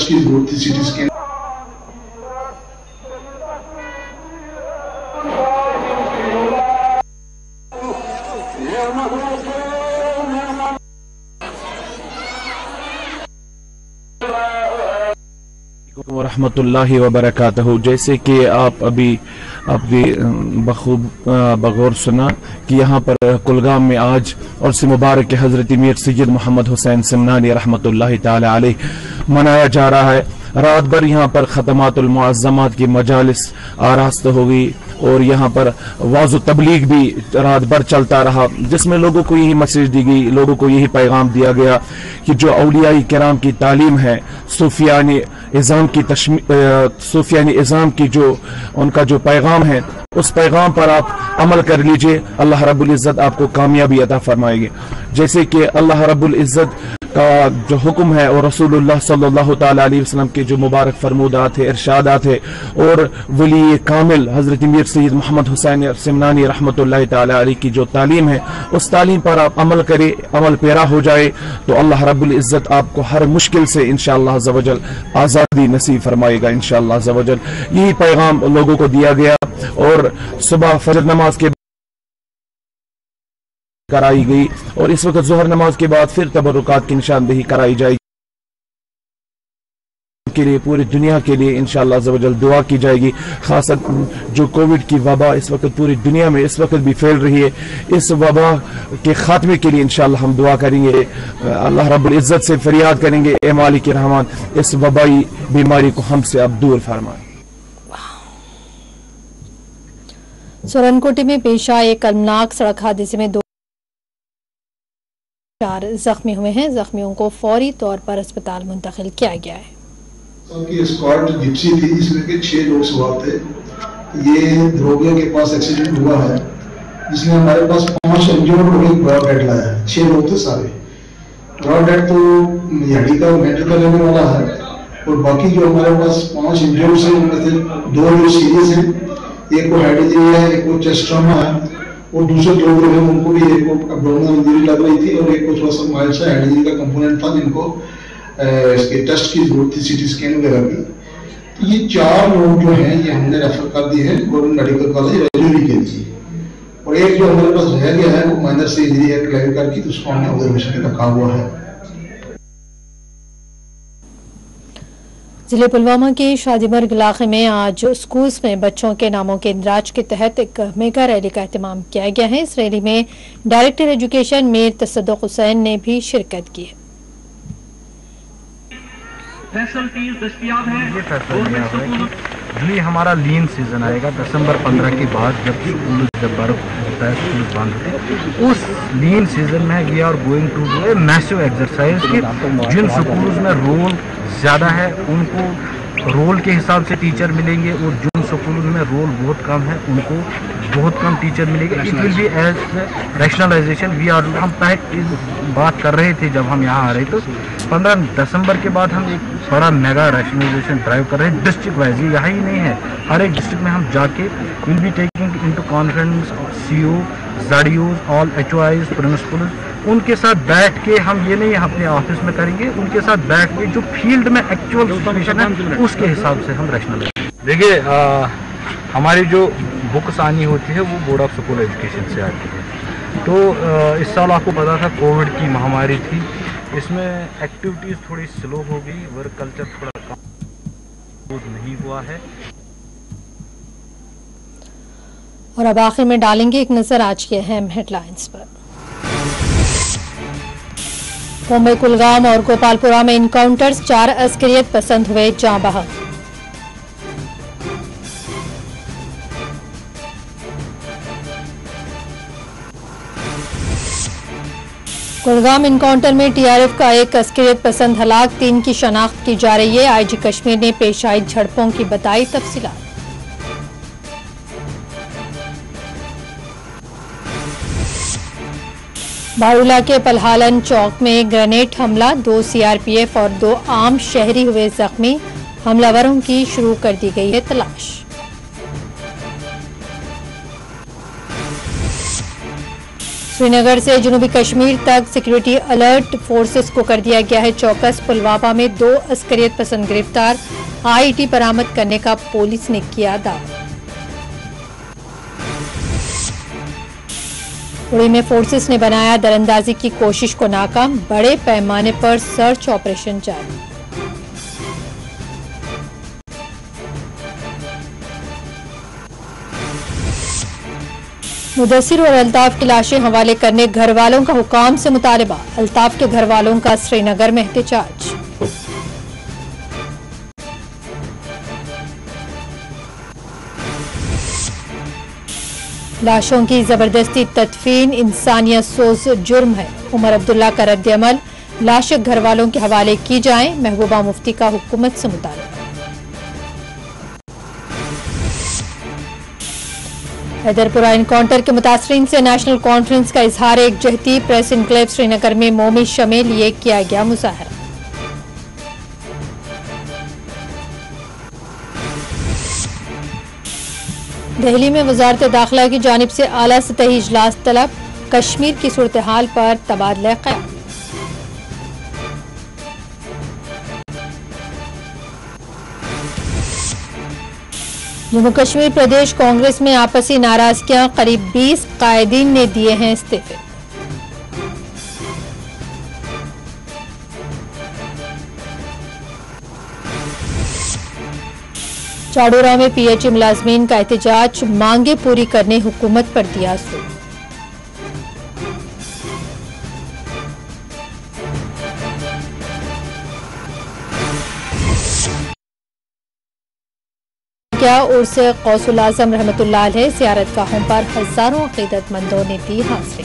Speaker 15: की जरूरत थी सिटी स्कैन।
Speaker 16: रहमतुल्लाहि व बरकातहू। जैसे कि आप अभी बखूब बगौर सुना कि यहाँ पर कुलगाम में आज उर्स मुबारक के हजरत मीर सैयद मोहम्मद हुसैन सिमनानी रहमतुल्लाहि ताला अलैह मनाया जा रहा है। रात भर यहाँ पर खतमातुल मुअज़्ज़मात की मजालिस आरास्त हो गई और यहाँ पर वाज़ तबलीग भी रात भर चलता रहा, जिसमें लोगों को यही मैसेज दी गई, लोगों को यही पैगाम दिया गया कि जो औलियाई किराम की तालीम है, सूफियानी इज़ाम की जो उनका जो पैगाम है, उस पैगाम पर आप अमल कर लीजिए। अल्लाह रब्बुल इज़्ज़त आपको कामयाबी अता फरमाएंगे। जैसे कि अल्लाह रब्बुल इज़्ज़त का जो हुक्म है और रसूलुल्लाह सल्लल्लाहु ताला अलैहि वसल्लम के जो मुबारक फरमूदात है, इरशादात है और वली कामिल हजरत मीर सैयद मोहम्मद हुसैन सिमनानी रहमतुल्लाहि ताला अलैहि की जो तालीम है, उस तालीम पर आप अमल करें, अमल पेरा हो जाए तो अल्लाह रब्बुल इज़्ज़त आपको हर मुश्किल से इंशाअल्लाह अज़्ज़ व जल आज़ादी नसीब फरमाएगा इंशाअल्लाह अज़्ज़ व जल। यही पैगाम लोगों को दिया गया और सुबह फजर नमाज के कराई गई और इस वक्त जोहर नमाज के बाद फिर तबरुकात की निशानदेही कराई जाएगी के लिए, पूरी दुनिया के लिए इंशाअल्लाह अज़्ज़ व जल दुआ की जाएगी। खासत जो कोविड की वबा इस वक्त पूरी दुनिया में इस वक्त भी फैल रही है, इस वबा के खात्मे के लिए इंशाअल्लाह हम दुआ करेंगे, अल्लाह रब्बुल इज़्ज़त से फरियाद करेंगे, ए मालिक रहमान इस वबाई बीमारी को हमसे अब दूर फरमाए।
Speaker 1: सोरनकोटी में पेश आए एक अलमनाक सड़क हादसे में 4 जख्मी हुए हैं। जख्मियों को फौरी तौर पर अस्पताल मुंतकिल किया गया है।
Speaker 15: की स्क्वाड जिप्सी थी, इसमें के 6 लोग सवार थे। ये धोबिया के पास एक्सीडेंट हुआ है जिसमें हमारे पास 5 इंजर्ड और एक बड़ा बेड लाया है। 6 लोग थे सारे। बड़ा बेड तो यही का मेडिकल का लेने वाला है और बाकी जो हमारे पास 5 इंजर्ड है उनमें से 2 लोग सीरियस हैं, एक को हेड इंजरी है, एक को चेस्ट ट्रॉमा है और दूसरे 2 लोग हैं उनको भी एक को एब्डोमिनल इंजरी लग रही थी और एक को थोड़ा सा माइल्ड सा हेड इंजरी का कंपोनेंट था जिनको इसके टेस्ट की जरूरत थी, सिटी स्कैन वगैरह की। ये 4 लोग जो हैं ये हमने रेफर कर दिए हैं गवर्नमेंट मेडिकल कॉलेज रजौरी के लिए, और एक जो हमारे पास रह गया है वो माइनर से इंजरी है क्लेम करके, तो उसको हमने ऑब्जर्वेशन में रखा हुआ है।
Speaker 1: जिले पुलवामा के शादीमर्ग इलाके में आज स्कूल्स में बच्चों के नामों के इंदराज के तहत एक मेगा रैली का एहतमाम किया गया है। इस रैली में डायरेक्टर एजुकेशन मीर तसद्दुक हुसैन ने भी शिरकत की है।
Speaker 17: ये हमारा लीन सीजन आएगा दिसंबर 15 के बाद, जब बर्फ होता है स्कूल बंद होते हैं, उस लीन सीजन में we are going to do a massive exercise कि जिन स्कूल्स में रोल ज़्यादा है उनको रोल के हिसाब से टीचर मिलेंगे, और जिन स्कूलों में रोल बहुत कम है उनको बहुत कम टीचर मिलेंगे। It will be as rationalisation we are, हम बात कर रहे थे जब हम यहाँ आ रहे तो 15 दिसंबर के बाद हम एक बड़ा मेगा रैशनलाइजेशन ड्राइव कर रहे हैं डिस्ट्रिक्ट वाइज। ये यहाँ ही नहीं है, हर एक डिस्ट्रिक्ट में हम जाके will be taking into conference CO, ZDOs, all HOIs, principal, उनके साथ बैठ के हम ये नहीं अपने ऑफिस में करेंगे, उनके साथ बैठ के जो फील्ड में एक्चुअल सिचुएशन है उसके हिसाब से हम रैशनलाइज। देखिए हमारी जो बुक्स आनी होती है वो बोर्ड ऑफ स्कूल एजुकेशन से आती है। तो इस साल आपको पता था कोविड की महामारी थी, इसमें एक्टिविटीज़ थोड़ी स्लो हो गई, वर्क कल्चर थोड़ा कम नहीं हुआ है।
Speaker 1: और अब आखिर में डालेंगे एक नजर आज के अहम हेडलाइंस पर। मुंबई, कुलगाम और गोपालपुरा में इनकाउंटर्स, 4 अस्करियत पसंद हुए जाँ बहक। कुलगाम इनकाउंटर में TRF का एक अस्करियत पसंद हलाक, 3 की शनाख्त की जा रही है। IG कश्मीर ने पेश आई झड़पों की बताई तफसीलात। बारूला के पलहालन चौक में ग्रेनेड हमला, 2 CRPF और 2 आम शहरी हुए जख्मी। हमलावरों की शुरू कर दी गई है तलाश। श्रीनगर से जनूबी कश्मीर तक सिक्योरिटी अलर्ट, फोर्सेस को कर दिया गया है चौकस। पुलवामा में 2 अस्करियत पसंद गिरफ्तार, IED बरामद करने का पुलिस ने किया दावा। उड़ी में फोर्सेस ने बनाया दरअंदाजी की कोशिश को नाकाम, बड़े पैमाने पर सर्च ऑपरेशन जारी। मुदस्सिर और अल्ताफ की लाशें हवाले करने घर वालों का हुकाम से मुतालबा, अल्ताफ के घर वालों का श्रीनगर में एहतजाज। लाशों की जबरदस्ती तदफीन इंसानियत सोज जुर्म है। उमर अब्दुल्ला का रद्द-ए-अमल, लाशें घर वालों के हवाले की जाएं, महबूबा मुफ्ती का हुकूमत से मुतालबा। हैदरपुरा इनकाउंटर के मुतासरीन से नेशनल कॉन्फ्रेंस का इजहार एकजहती, प्रेस इनक्लेव श्रीनगर में मोमी शमे लिए किया गया मुजाहरा। दिल्ली में वजारत दाखिला की जानिब से आला सतही इजलास तलब, कश्मीर की सूरत हाल पर तबादला ख्याल। जम्मू कश्मीर प्रदेश कांग्रेस में आपसी नाराजगियां, करीब 20 कायदीन ने दिए हैं इस्तीफे। चाडोरा में PHE मुलाजमीन का एहतजाज, मांगे पूरी करने हुकूमत पर दिया जोर। क्या उर्स गौसुल आजम रहमतुल्लाह अलैह, ज़ियारत गाहों पर हजारों अकीदतमंदों ने दी हाजिरी।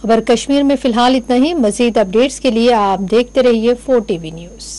Speaker 1: खबर कश्मीर में फिलहाल इतना ही। मजीद अपडेट्स के लिए आप देखते रहिए 4TV न्यूज़।